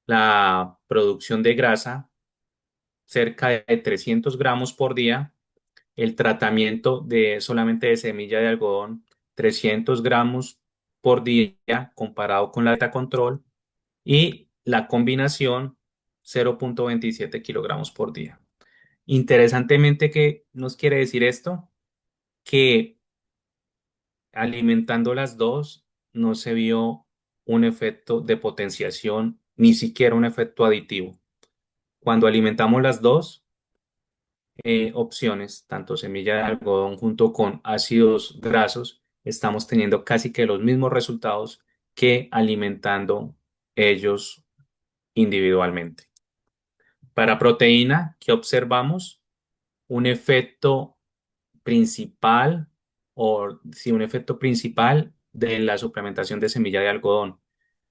la producción de grasa cerca de 300 gramos por día, el tratamiento de solamente de semilla de algodón, 300 gramos por día comparado con la dieta control y la combinación 0,27 kilogramos por día. Interesantemente, ¿qué nos quiere decir esto? Que alimentando las dos no se vio un efecto de potenciación, ni siquiera un efecto aditivo. Cuando alimentamos las dos, opciones, tanto semilla de algodón junto con ácidos grasos, estamos teniendo casi que los mismos resultados que alimentando ellos individualmente. Para proteína, ¿qué observamos? Un efecto principal o sí, un efecto principal de la suplementación de semilla de algodón,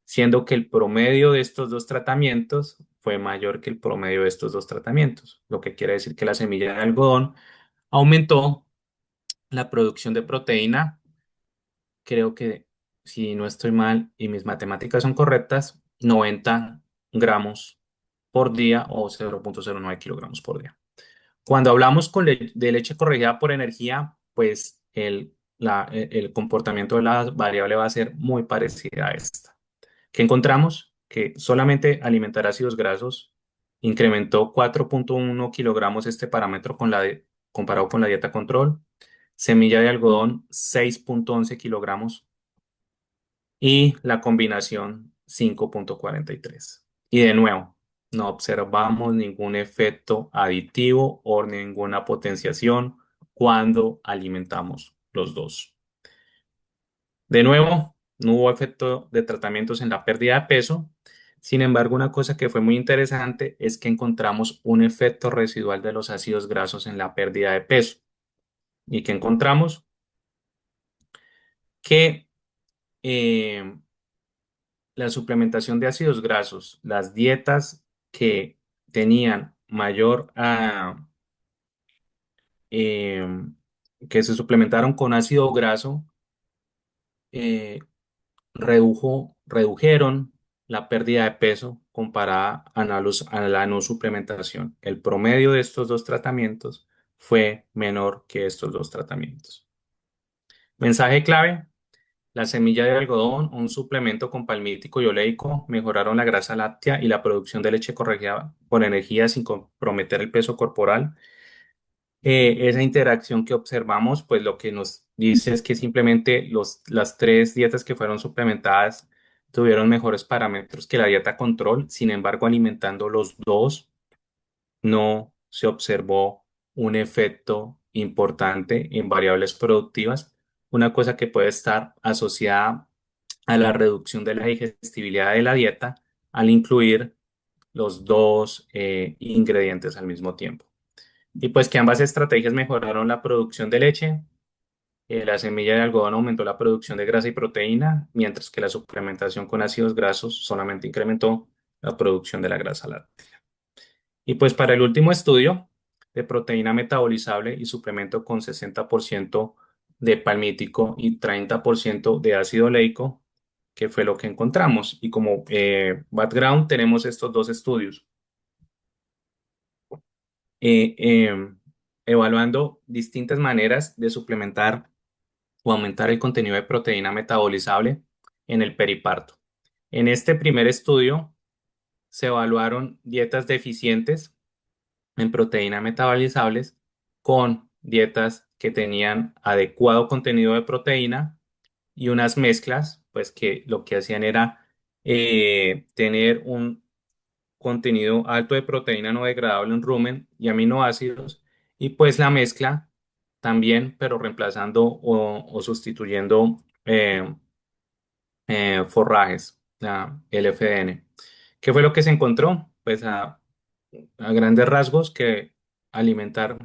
siendo que el promedio de estos dos tratamientos fue mayor que el promedio de estos dos tratamientos, lo que quiere decir que la semilla de algodón aumentó la producción de proteína, creo que si no estoy mal y mis matemáticas son correctas, 90 gramos por día o 0,09 kilogramos por día. Cuando hablamos de leche corregida por energía, pues el comportamiento de la variable va a ser muy parecida a esta. ¿Qué encontramos? Que solamente alimentar ácidos grasos incrementó 4,1 kilogramos este parámetro comparado con la dieta control, semilla de algodón 6,11 kilogramos y la combinación 5,43. Y de nuevo, no observamos ningún efecto aditivo o ninguna potenciación cuando alimentamos los dos. De nuevo, no hubo efecto de tratamientos en la pérdida de peso. Sin embargo, una cosa que fue muy interesante es que encontramos un efecto residual de los ácidos grasos en la pérdida de peso. ¿Y que encontramos? Que la suplementación de ácidos grasos, las dietas que tenían mayor, eh, que se suplementaron con ácido graso, eh, redujeron la pérdida de peso comparada a la no suplementación. El promedio de estos dos tratamientos fue menor que estos dos tratamientos. Mensaje clave. La semilla de algodón, un suplemento con palmítico y oleico, mejoraron la grasa láctea y la producción de leche corregida por energía sin comprometer el peso corporal. Esa interacción que observamos, pues lo que nos dice es que simplemente las tres dietas que fueron suplementadas tuvieron mejores parámetros que la dieta control. Sin embargo, alimentando los dos, no se observó un efecto importante en variables productivas, una cosa que puede estar asociada a la reducción de la digestibilidad de la dieta al incluir los dos ingredientes al mismo tiempo. Y pues que ambas estrategias mejoraron la producción de leche. La semilla de algodón aumentó la producción de grasa y proteína, mientras que la suplementación con ácidos grasos solamente incrementó la producción de la grasa láctea. Y pues para el último estudio de proteína metabolizable y suplemento con 60% de palmítico y 30% de ácido oleico, que fue lo que encontramos. Y como background tenemos estos dos estudios eh, eh, evaluando distintas maneras de suplementar o aumentar el contenido de proteína metabolizable en el periparto. En este primer estudio se evaluaron dietas deficientes en proteína metabolizables con dietas que tenían adecuado contenido de proteína y unas mezclas, pues que lo que hacían era tener un contenido alto de proteína no degradable en rumen y aminoácidos, y pues la mezcla también, pero reemplazando o sustituyendo forrajes, la LFDN. ¿Qué fue lo que se encontró? Pues a grandes rasgos que alimentar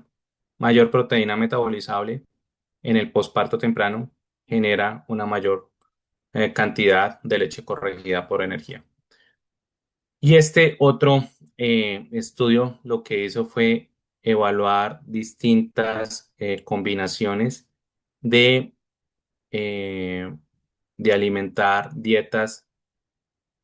mayor proteína metabolizable en el posparto temprano genera una mayor cantidad de leche corregida por energía. Y este otro estudio lo que hizo fue evaluar distintas combinaciones de, eh, de alimentar dietas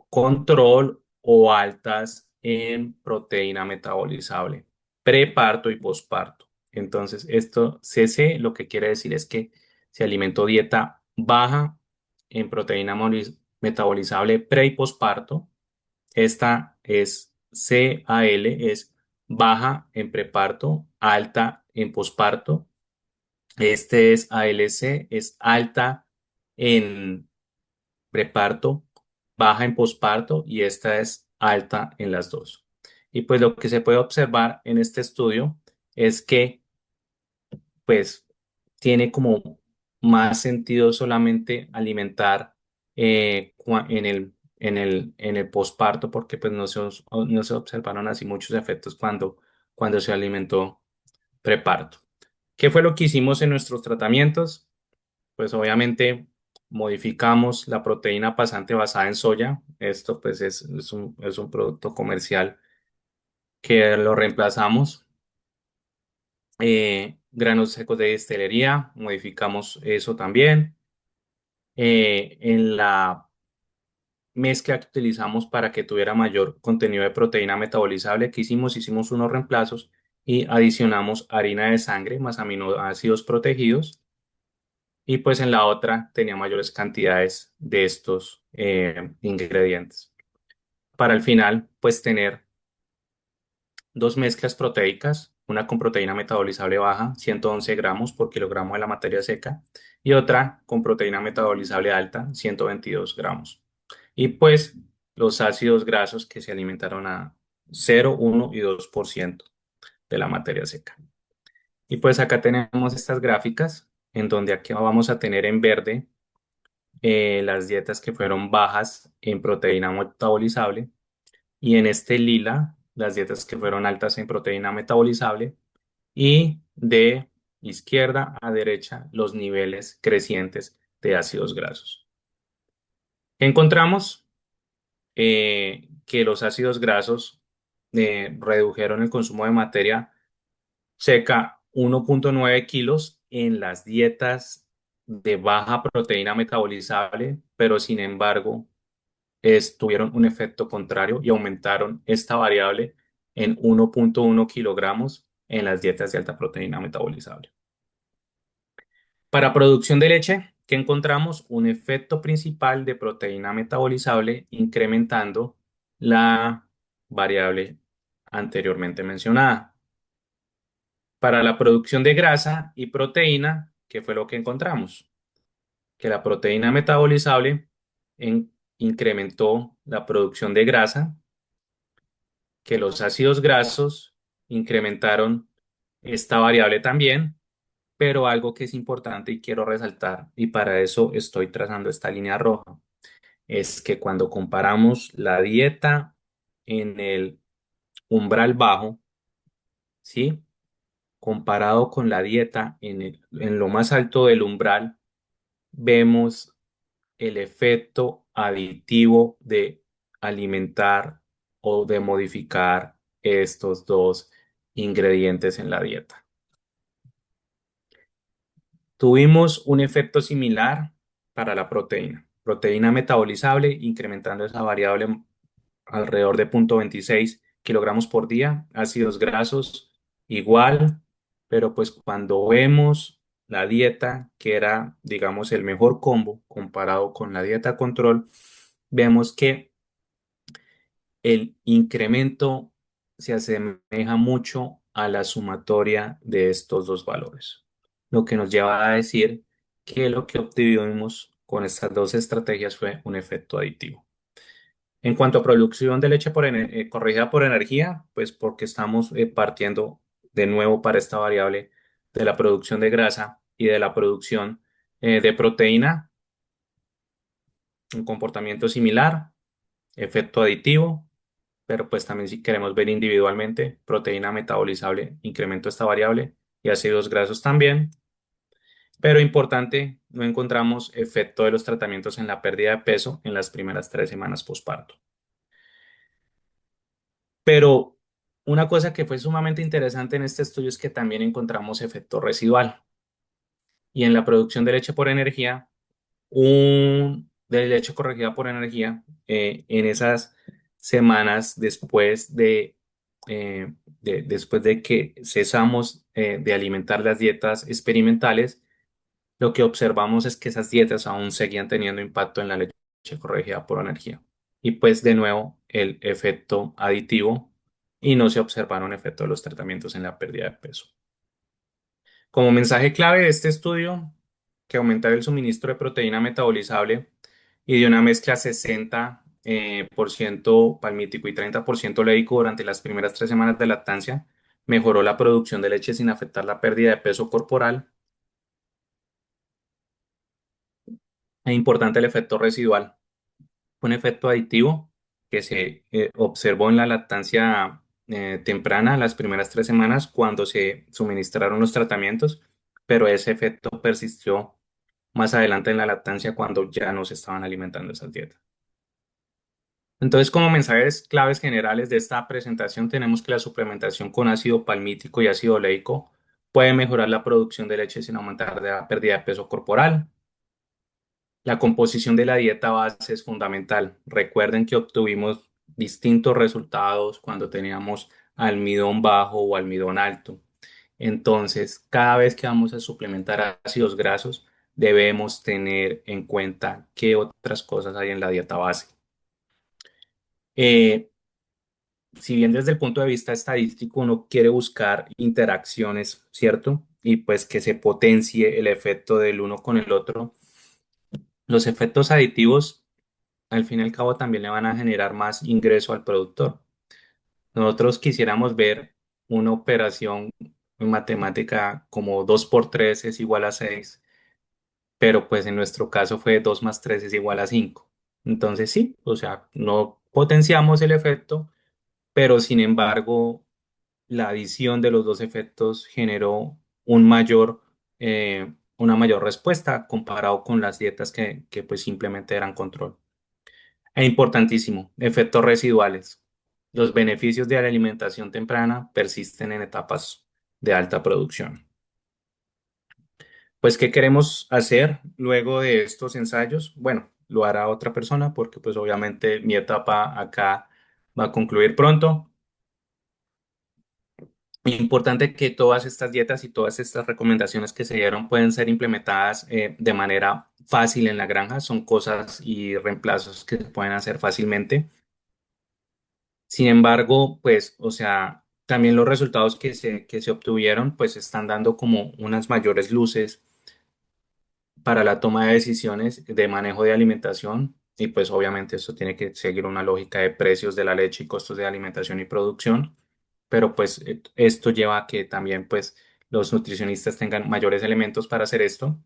control o altas en proteína metabolizable, preparto y posparto. Entonces, esto CC lo que quiere decir es que se alimentó dieta baja en proteína metabolizable pre y posparto. Esta es CAL, es baja en preparto, alta en posparto. Este es ALC, es alta en preparto, baja en posparto y esta es alta en las dos. Y pues lo que se puede observar en este estudio es que pues tiene como más sentido solamente alimentar en el posparto porque pues no se observaron así muchos efectos cuando se alimentó preparto. ¿Qué fue lo que hicimos en nuestros tratamientos? Pues obviamente modificamos la proteína pasante basada en soya. Esto pues es un producto comercial que lo reemplazamos. Granos secos de destilería, modificamos eso también. En la mezcla que utilizamos para que tuviera mayor contenido de proteína metabolizable, que hicimos? Hicimos unos reemplazos y adicionamos harina de sangre más aminoácidos protegidos. Y pues en la otra tenía mayores cantidades de estos ingredientes. Para el final, pues tener dos mezclas proteicas, una con proteína metabolizable baja, 111 gramos por kilogramo de la materia seca, y otra con proteína metabolizable alta, 122 gramos. Y pues los ácidos grasos que se alimentaron a 0, 1 y 2% de la materia seca. Y pues acá tenemos estas gráficas en donde aquí vamos a tener en verde las dietas que fueron bajas en proteína metabolizable y en este lila las dietas que fueron altas en proteína metabolizable y de izquierda a derecha los niveles crecientes de ácidos grasos. Encontramos que los ácidos grasos redujeron el consumo de materia seca 1,9 kilos en las dietas de baja proteína metabolizable, pero sin embargo tuvieron un efecto contrario y aumentaron esta variable en 1,1 kilogramos en las dietas de alta proteína metabolizable. Para producción de leche, que encontramos un efecto principal de proteína metabolizable incrementando la variable anteriormente mencionada. Para la producción de grasa y proteína, ¿qué fue lo que encontramos? Que la proteína metabolizable incrementó la producción de grasa, que los ácidos grasos incrementaron esta variable también, pero algo que es importante y quiero resaltar, y para eso estoy trazando esta línea roja, es que cuando comparamos la dieta en el umbral bajo, ¿sí? Comparado con la dieta en lo más alto del umbral, vemos el efecto aditivo de alimentar o de modificar estos dos ingredientes en la dieta. Tuvimos un efecto similar para la proteína. Proteína metabolizable, incrementando esa variable alrededor de 0,26 kilogramos por día. Ácidos grasos, igual, pero pues cuando vemos la dieta, que era, digamos, el mejor combo comparado con la dieta control, vemos que el incremento se asemeja mucho a la sumatoria de estos dos valores, lo que nos lleva a decir que lo que obtuvimos con estas dos estrategias fue un efecto aditivo. En cuanto a producción de leche corregida por energía, pues porque estamos partiendo de nuevo para esta variable de la producción de grasa y de la producción de proteína, un comportamiento similar, efecto aditivo, pero pues también si queremos ver individualmente, proteína metabolizable, incremento esta variable y ácidos grasos también. Pero importante, no encontramos efecto de los tratamientos en la pérdida de peso en las primeras 3 semanas posparto. Pero una cosa que fue sumamente interesante en este estudio es que también encontramos efecto residual. Y en la producción de leche por energía, de leche corregida por energía, en esas semanas después de que cesamos de alimentar las dietas experimentales, lo que observamos es que esas dietas aún seguían teniendo impacto en la leche corregida por energía. Y pues de nuevo el efecto aditivo y no se observaron efectos de los tratamientos en la pérdida de peso. Como mensaje clave de este estudio, que aumentar el suministro de proteína metabolizable y de una mezcla 60% por ciento palmítico y 30% leico durante las primeras 3 semanas de lactancia mejoró la producción de leche sin afectar la pérdida de peso corporal. Es importante el efecto residual, un efecto aditivo que se observó en la lactancia temprana, las primeras 3 semanas, cuando se suministraron los tratamientos, pero ese efecto persistió más adelante en la lactancia cuando ya no se estaban alimentando esas dietas. Entonces, como mensajes claves generales de esta presentación, tenemos que la suplementación con ácido palmítico y ácido oleico puede mejorar la producción de leche sin aumentar la pérdida de peso corporal. La composición de la dieta base es fundamental. Recuerden que obtuvimos distintos resultados cuando teníamos almidón bajo o almidón alto. Entonces, cada vez que vamos a suplementar ácidos grasos, debemos tener en cuenta qué otras cosas hay en la dieta base. Eh, si bien desde el punto de vista estadístico uno quiere buscar interacciones, ¿cierto? Y pues que se potencie el efecto del uno con el otro, los efectos aditivos al fin y al cabo también le van a generar más ingreso al productor. Nosotros quisiéramos ver una operación en matemática como 2 por 3 es igual a 6, pero pues en nuestro caso fue 2 más 3 es igual a 5. Entonces sí, o sea, no potenciamos el efecto, pero sin embargo la adición de los dos efectos generó una mayor respuesta comparado con las dietas que pues simplemente eran control. E importantísimo, efectos residuales. Los beneficios de la alimentación temprana persisten en etapas de alta producción. Pues, ¿qué queremos hacer luego de estos ensayos? Bueno, lo hará otra persona porque pues obviamente mi etapa acá va a concluir pronto. Importante que todas estas dietas y todas estas recomendaciones que se dieron pueden ser implementadas de manera fácil en la granja. Son cosas y reemplazos que se pueden hacer fácilmente. Sin embargo, pues, o sea, también los resultados que se obtuvieron, pues están dando como unas mayores luces para la toma de decisiones de manejo de alimentación. Y pues obviamente esto tiene que seguir una lógica de precios de la leche y costos de alimentación y producción, pero pues esto lleva a que también pues los nutricionistas tengan mayores elementos para hacer esto.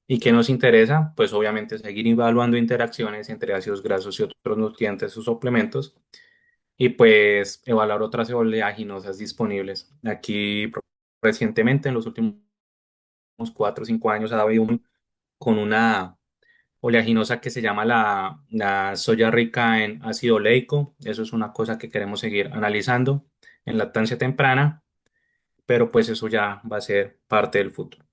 ¿Y qué nos interesa? Pues obviamente seguir evaluando interacciones entre ácidos grasos y otros nutrientes o suplementos y pues evaluar otras oleaginosas disponibles. Aquí recientemente, en los últimos 4 o 5 años, ha habido con una oleaginosa que se llama la soya rica en ácido oleico. Eso es una cosa que queremos seguir analizando en lactancia temprana, pero pues eso ya va a ser parte del futuro.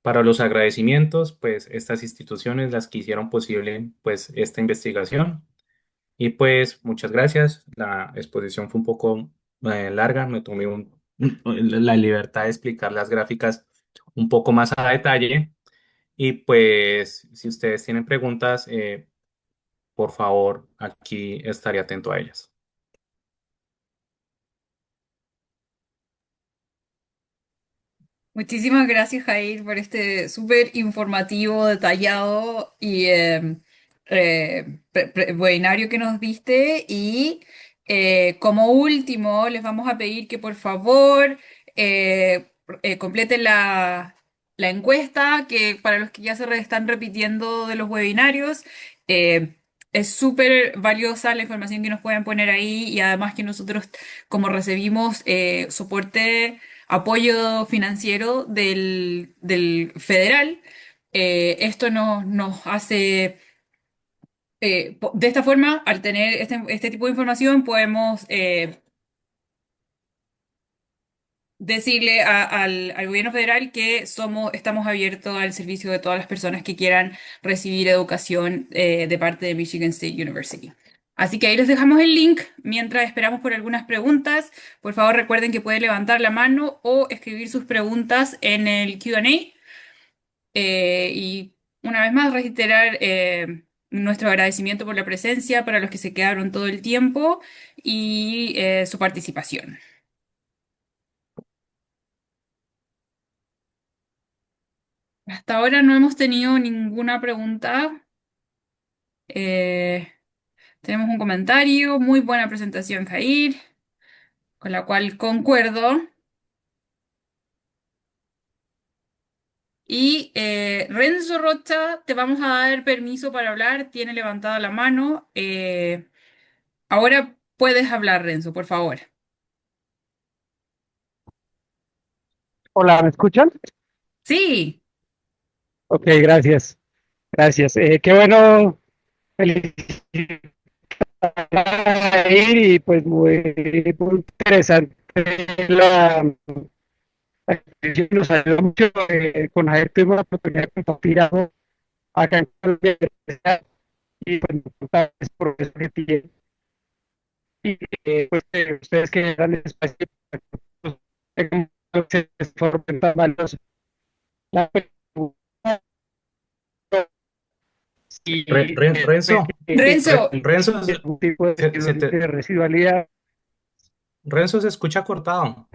Para los agradecimientos, pues estas instituciones las que hicieron posible pues esta investigación. Y pues muchas gracias. La exposición fue un poco larga, me tomé la libertad de explicar las gráficas un poco más a detalle. Y pues si ustedes tienen preguntas, por favor, aquí estaré atento a ellas. Muchísimas gracias, Jair, por este súper informativo, detallado y webinario que nos diste. Y como último, les vamos a pedir que por favor completen la encuesta, que para los que ya están repitiendo de los webinarios, eh, es súper valiosa la información que nos pueden poner ahí y además que nosotros, como recibimos soporte apoyo financiero del federal. Esto nos hace, de esta forma, al tener este tipo de información, podemos decirle al gobierno federal que estamos abiertos al servicio de todas las personas que quieran recibir educación de parte de Michigan State University. Así que ahí les dejamos el link mientras esperamos por algunas preguntas. Por favor, recuerden que pueden levantar la mano o escribir sus preguntas en el Q&A. Y una vez más, reiterar nuestro agradecimiento por la presencia para los que se quedaron todo el tiempo y su participación. Hasta ahora no hemos tenido ninguna pregunta. Eh, tenemos un comentario, muy buena presentación, Jair, con la cual concuerdo. Y Renzo Rocha, te vamos a dar permiso para hablar, tiene levantada la mano. Ahora puedes hablar, Renzo, por favor. Hola, ¿me escuchan? Sí, Ok, gracias, gracias. Qué bueno felicitar y pues muy interesante la exposición. Nos ayudó mucho. Con Javier tuvimos la oportunidad de compartir algo acá en Colombia y pues me contaba ese progreso que tiene y pues ustedes que eran el espacio pues, se formen tan valiosos. La pregunta si Renzo, Renzo, Renzo, algún tipo de residualidad. Renzo se escucha cortado.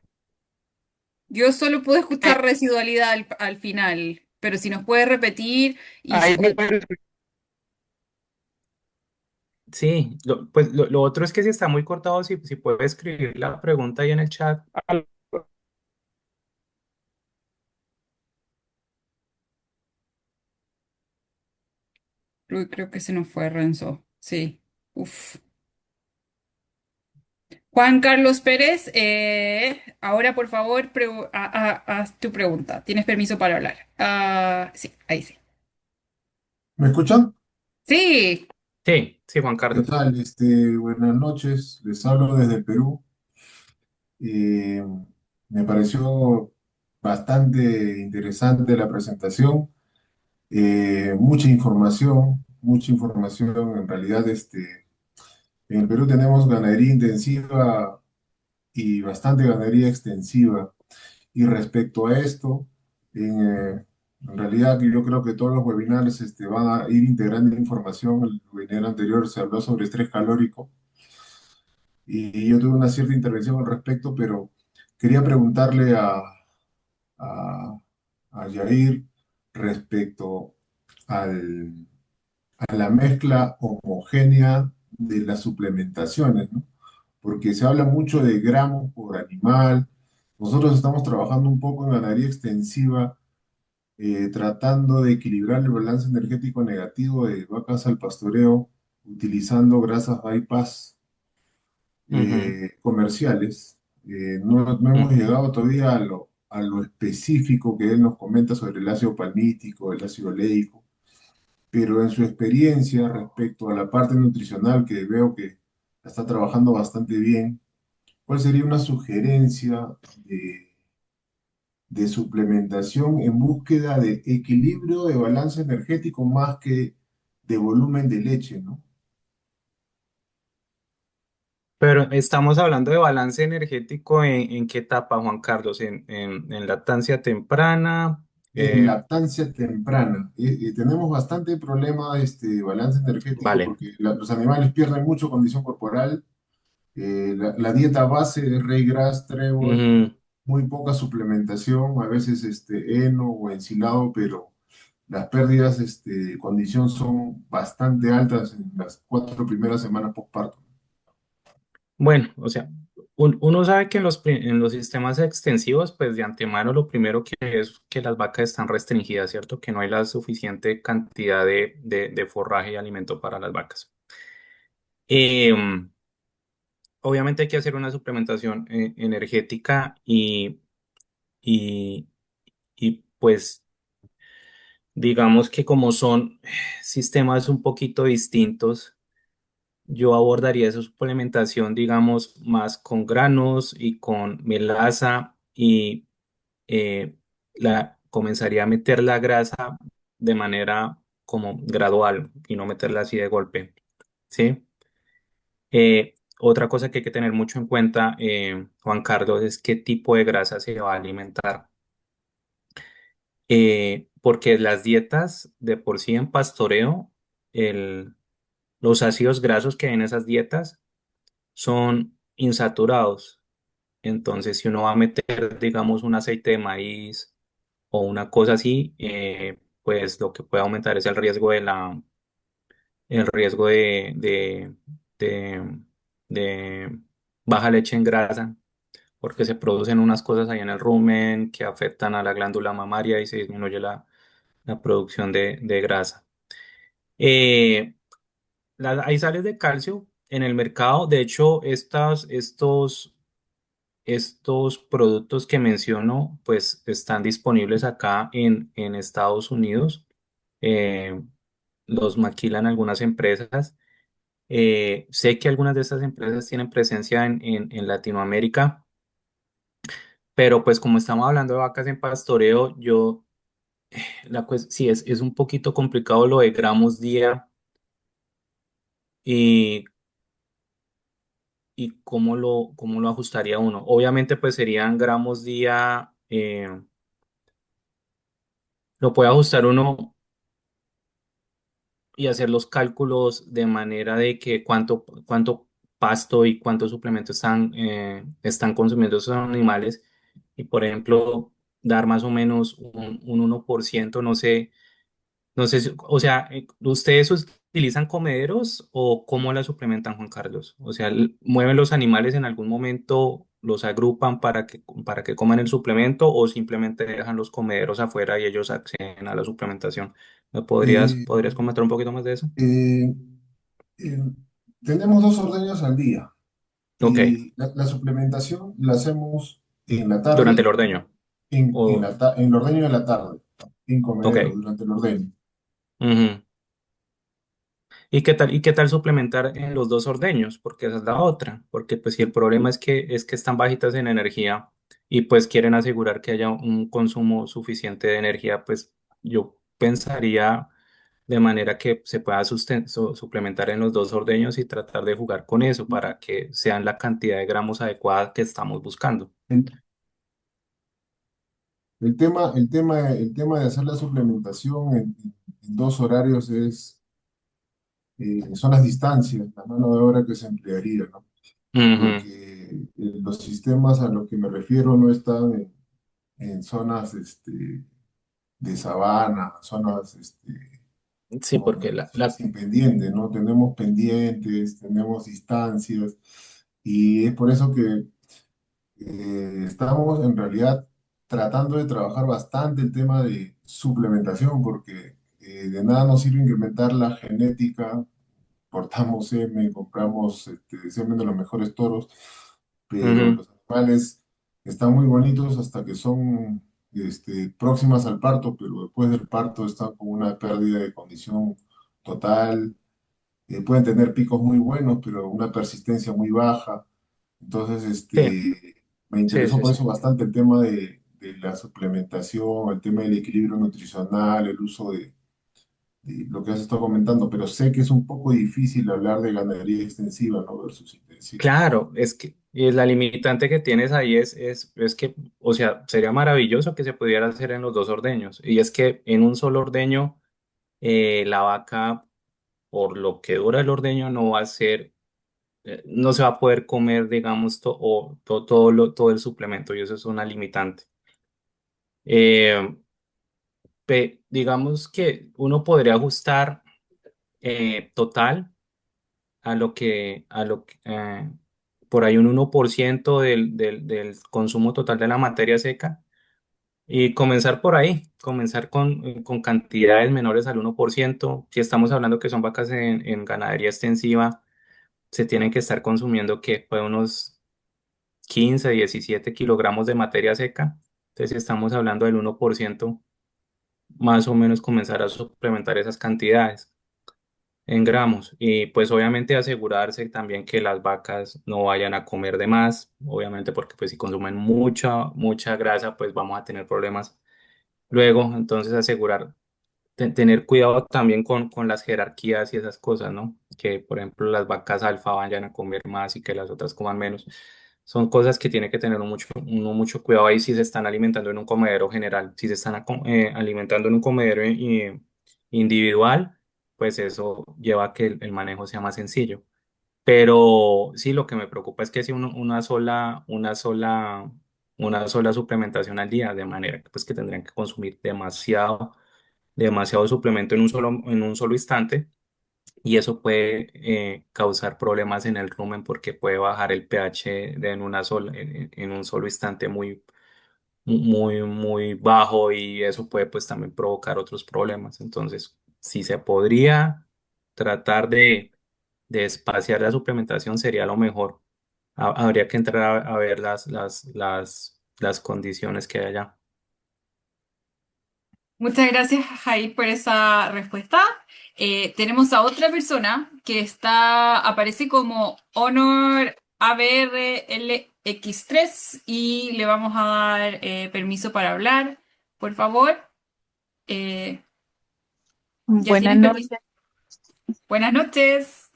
yo solo pude escuchar residualidad al final, pero si nos puedes repetir y Ahí me pueden Sí, pues lo otro es que si está muy cortado, si puede escribir la pregunta ahí en el chat. escuchar. uy, creo que se nos fue Renzo. Sí. Uf. Juan Carlos Pérez, ahora por favor haz tu pregunta. Tienes permiso para hablar. Ah, sí, ahí sí. ¿Me escuchan? Sí, Sí, sí, Juan ¿Qué Carlos. tal? Buenas noches, les hablo desde Perú. Eh, Me pareció bastante interesante la presentación. Mucha información. En realidad, en el Perú tenemos ganadería intensiva y bastante ganadería extensiva. Y respecto a esto, en realidad yo creo que todos los webinars van a ir integrando información. El webinar anterior se habló sobre estrés calórico y yo tuve una cierta intervención al respecto, pero quería preguntarle a, a Yair respecto al, a la mezcla homogénea de las suplementaciones, ¿no? Porque se habla mucho de gramos por animal. Nosotros estamos trabajando un poco en ganadería extensiva, tratando de equilibrar el balance energético negativo de vacas al pastoreo, utilizando grasas bypass Ujú, comerciales. No hemos ujú. llegado todavía a lo específico que él nos comenta sobre el ácido palmítico, el ácido oleico, pero en su experiencia respecto a la parte nutricional, que veo que la está trabajando bastante bien, ¿cuál sería una sugerencia de suplementación en búsqueda de equilibrio de balance energético más que de volumen de leche, ¿no? Pero estamos hablando de balance energético en qué etapa, Juan Carlos, en lactancia temprana. En eh, lactancia temprana. Tenemos bastante problema de balance energético vale. porque los animales pierden mucho condición corporal. La dieta base es rey gras, trébol, Ujú. muy poca suplementación, a veces heno o ensilado, pero las pérdidas de condición son bastante altas en las 4 primeras semanas postparto. Bueno, o sea, uno sabe que en los sistemas extensivos, pues de antemano lo primero que es que las vacas están restringidas, ¿cierto? Que no hay la suficiente cantidad de forraje y alimento para las vacas. Em, Obviamente hay que hacer una suplementación energética y, y pues digamos que como son sistemas un poquito distintos, yo abordaría esa suplementación, digamos, más con granos y con melaza y comenzaría a meter la grasa de manera como gradual y no meterla así de golpe, ¿sí? Otra cosa que hay que tener mucho en cuenta, Juan Carlos, es qué tipo de grasa se va a alimentar. Porque las dietas de por sí en pastoreo, los ácidos grasos que hay en esas dietas son insaturados. Entonces, si uno va a meter, digamos, un aceite de maíz o una cosa así, pues lo que puede aumentar es el riesgo de, de baja leche en grasa, porque se producen unas cosas ahí en el rumen que afectan a la glándula mamaria y se disminuye la producción de grasa. Eh, hay sales de calcio en el mercado. De hecho, estos productos que menciono, pues están disponibles acá en Estados Unidos. Eh, los maquilan algunas empresas. Sé que algunas de estas empresas tienen presencia en Latinoamérica, pero pues como estamos hablando de vacas en pastoreo, sí es un poquito complicado lo de gramos día y, y cómo lo ajustaría uno. Obviamente pues serían gramos día, lo puede ajustar uno y hacer los cálculos de manera de que cuánto pasto y cuánto suplemento están consumiendo esos animales y, por ejemplo, dar más o menos un 1%, no sé, o sea, ¿ustedes utilizan comederos o cómo la suplementan, Juan Carlos? O sea, ¿mueven los animales en algún momento, los agrupan para que coman el suplemento o simplemente dejan los comederos afuera y ellos acceden a la suplementación? ¿Me Eh, podrías comentar un poquito más de eso? eh, eh, Tenemos 2 ordeños al día Ok, y la suplementación la hacemos en la durante el tarde, ordeño. O, en el ordeño de la tarde, en comedero, ok. durante el ordeño. Ujú. Y qué tal suplementar en los dos ordeños? Porque esa es la otra. Porque pues si el problema es que están bajitas en energía y pues quieren asegurar que haya un consumo suficiente de energía, pues yo pensaría de manera que se pueda suplementar en los dos ordeños y tratar de jugar con eso para que sean la cantidad de gramos adecuada que estamos buscando. El, el tema de hacer la suplementación en dos horarios son las distancias, la mano de obra que se emplearía, ¿no? Ujú. Porque los sistemas a los que me refiero no están en zonas de sabana, zonas Sí, porque sin pendiente, ¿no? Tenemos pendientes, tenemos distancias, y es por eso que estamos en realidad tratando de trabajar bastante el tema de suplementación, porque de nada nos sirve incrementar la genética, cortamos semen, compramos semen de los mejores toros, pero ujú. los animales están muy bonitos hasta que son próximas al parto, pero después del parto están con una pérdida de condición total. Pueden tener picos muy buenos, pero una persistencia muy baja. Entonces, Sí, me sí, interesó sí, por sí. eso bastante el tema de la suplementación, el tema del equilibrio nutricional, el uso de lo que has estado comentando, pero sé que es un poco difícil hablar de ganadería extensiva, ¿no? Versus intensiva. Claro, es que y la limitante que tienes ahí es que, o sea, sería maravilloso que se pudiera hacer en los dos ordeños. Y es que en un solo ordeño, la vaca, por lo que dura el ordeño, no va a ser, no se va a poder comer, digamos, todo el suplemento, y eso es una limitante. Eh, digamos que uno podría ajustar total por ahí un 1% del consumo total de la materia seca y comenzar por ahí, comenzar con cantidades menores al 1%. Si estamos hablando que son vacas en ganadería extensiva, se tienen que estar consumiendo que fue unos 15 17 kilogramos de materia seca. Entonces, si estamos hablando del 1%, más o menos comenzar a suplementar esas cantidades en gramos. Y pues obviamente asegurarse también que las vacas no vayan a comer de más, obviamente porque pues si consumen mucha grasa, pues vamos a tener problemas luego. Entonces asegurar, tener cuidado también con las jerarquías y esas cosas, ¿no? Que por ejemplo las vacas alfa vayan a comer más y que las otras coman menos. Son cosas que tiene que tener uno mucho cuidado ahí si se están alimentando en un comedero general. Si se están alimentando en un comedero individual, pues eso lleva a que el manejo sea más sencillo. Pero sí, lo que me preocupa es que si una sola suplementación al día, de manera que, pues, que tendrían que consumir demasiado suplemento en un solo instante, y eso puede causar problemas en el rumen porque puede bajar el pH en un solo instante muy bajo, y eso puede pues también provocar otros problemas. Entonces, si se podría tratar de espaciar la suplementación sería lo mejor. Habría que entrar a ver las condiciones que hay allá. Muchas gracias, Jair, por esa respuesta. Tenemos a otra persona que aparece como Honor ABRLX3 y le vamos a dar permiso para hablar. Por favor, eh, ya Buenas tienes permiso. noches. Buenas noches.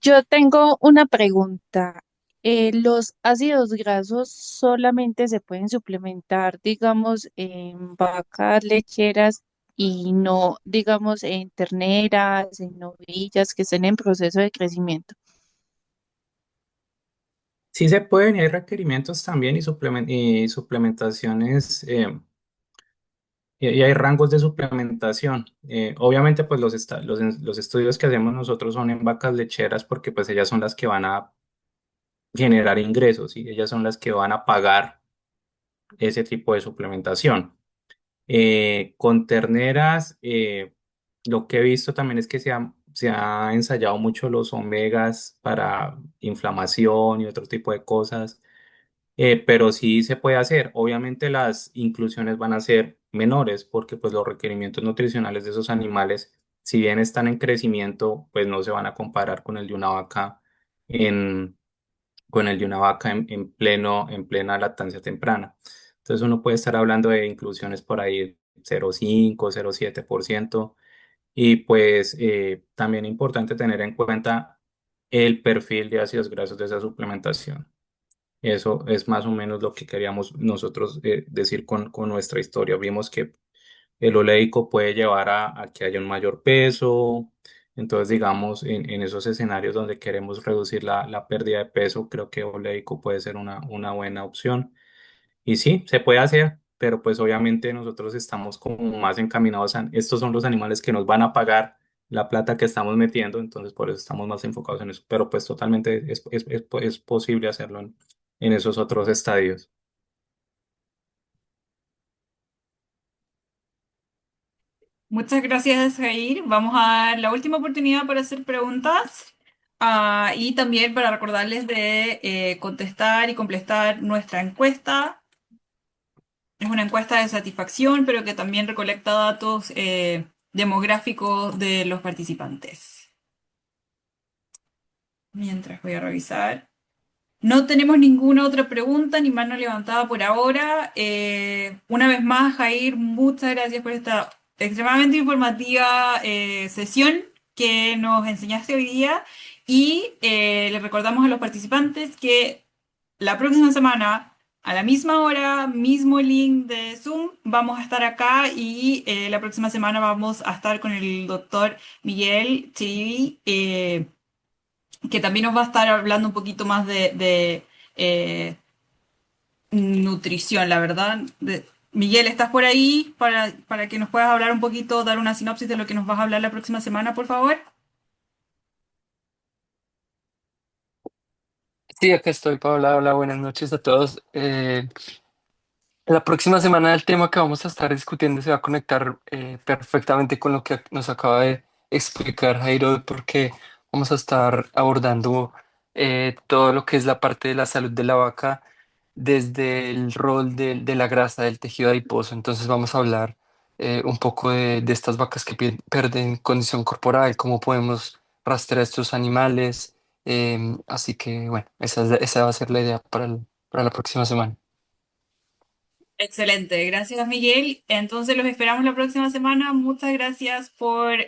Yo tengo una pregunta. ¿Los ácidos grasos solamente se pueden suplementar, digamos, en vacas lecheras y no, digamos, en terneras, en novillas que estén en proceso de crecimiento? Sí se pueden, y hay requerimientos también y suplementaciones, y hay rangos de suplementación. Obviamente, pues los estudios que hacemos nosotros son en vacas lecheras porque pues ellas son las que van a generar ingresos y ellas son las que van a pagar ese tipo de suplementación. Con terneras, lo que he visto también es que se ha ensayado mucho los omegas para inflamación y otro tipo de cosas. Pero sí se puede hacer. Obviamente las inclusiones van a ser menores porque pues los requerimientos nutricionales de esos animales, si bien están en crecimiento, pues no se van a comparar con el de una vaca en plena lactancia temprana. Entonces uno puede estar hablando de inclusiones por ahí 0,5, 0,7%. Y pues también importante tener en cuenta el perfil de ácidos grasos de esa suplementación. Eso es más o menos lo que queríamos nosotros decir con nuestra historia. Vimos que el oleico puede llevar a que haya un mayor peso. Entonces, digamos, en esos escenarios donde queremos reducir la pérdida de peso, creo que oleico puede ser una buena opción. Y sí, se puede hacer, pero pues obviamente nosotros estamos como más encaminados a, estos son los animales que nos van a pagar la plata que estamos metiendo, entonces por eso estamos más enfocados en eso, pero pues totalmente es posible hacerlo en esos otros estadios. Muchas gracias, Jair. Vamos a dar la última oportunidad para hacer preguntas, y también para recordarles de contestar y completar nuestra encuesta. Es una encuesta de satisfacción, pero que también recolecta datos demográficos de los participantes. Mientras voy a revisar. No tenemos ninguna otra pregunta ni mano levantada por ahora. Una vez más, Jair, muchas gracias por esta extremadamente informativa sesión que nos enseñaste hoy día. Y les recordamos a los participantes que la próxima semana, a la misma hora, mismo link de Zoom, vamos a estar acá y la próxima semana vamos a estar con el doctor Miguel Chiribi, que también nos va a estar hablando un poquito más de, nutrición, la verdad. Miguel, ¿estás por ahí para que nos puedas hablar un poquito, dar una sinopsis de lo que nos vas a hablar la próxima semana, por favor? Sí, acá estoy, Paola. Hola, buenas noches a todos. La próxima semana el tema que vamos a estar discutiendo se va a conectar perfectamente con lo que nos acaba de explicar Jairo, porque vamos a estar abordando todo lo que es la parte de la salud de la vaca desde el rol de la grasa del tejido adiposo. Entonces vamos a hablar un poco de estas vacas que pierden condición corporal, cómo podemos rastrear estos animales. Así que bueno, esa va a ser la idea para la próxima semana. Excelente, gracias Miguel. Entonces los esperamos la próxima semana. Muchas gracias por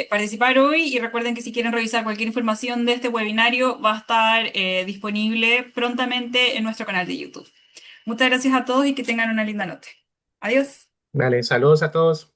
participar hoy y recuerden que si quieren revisar cualquier información de este webinario va a estar disponible prontamente en nuestro canal de YouTube. Muchas gracias a todos y que tengan una linda noche. Adiós. Dale, saludos a todos.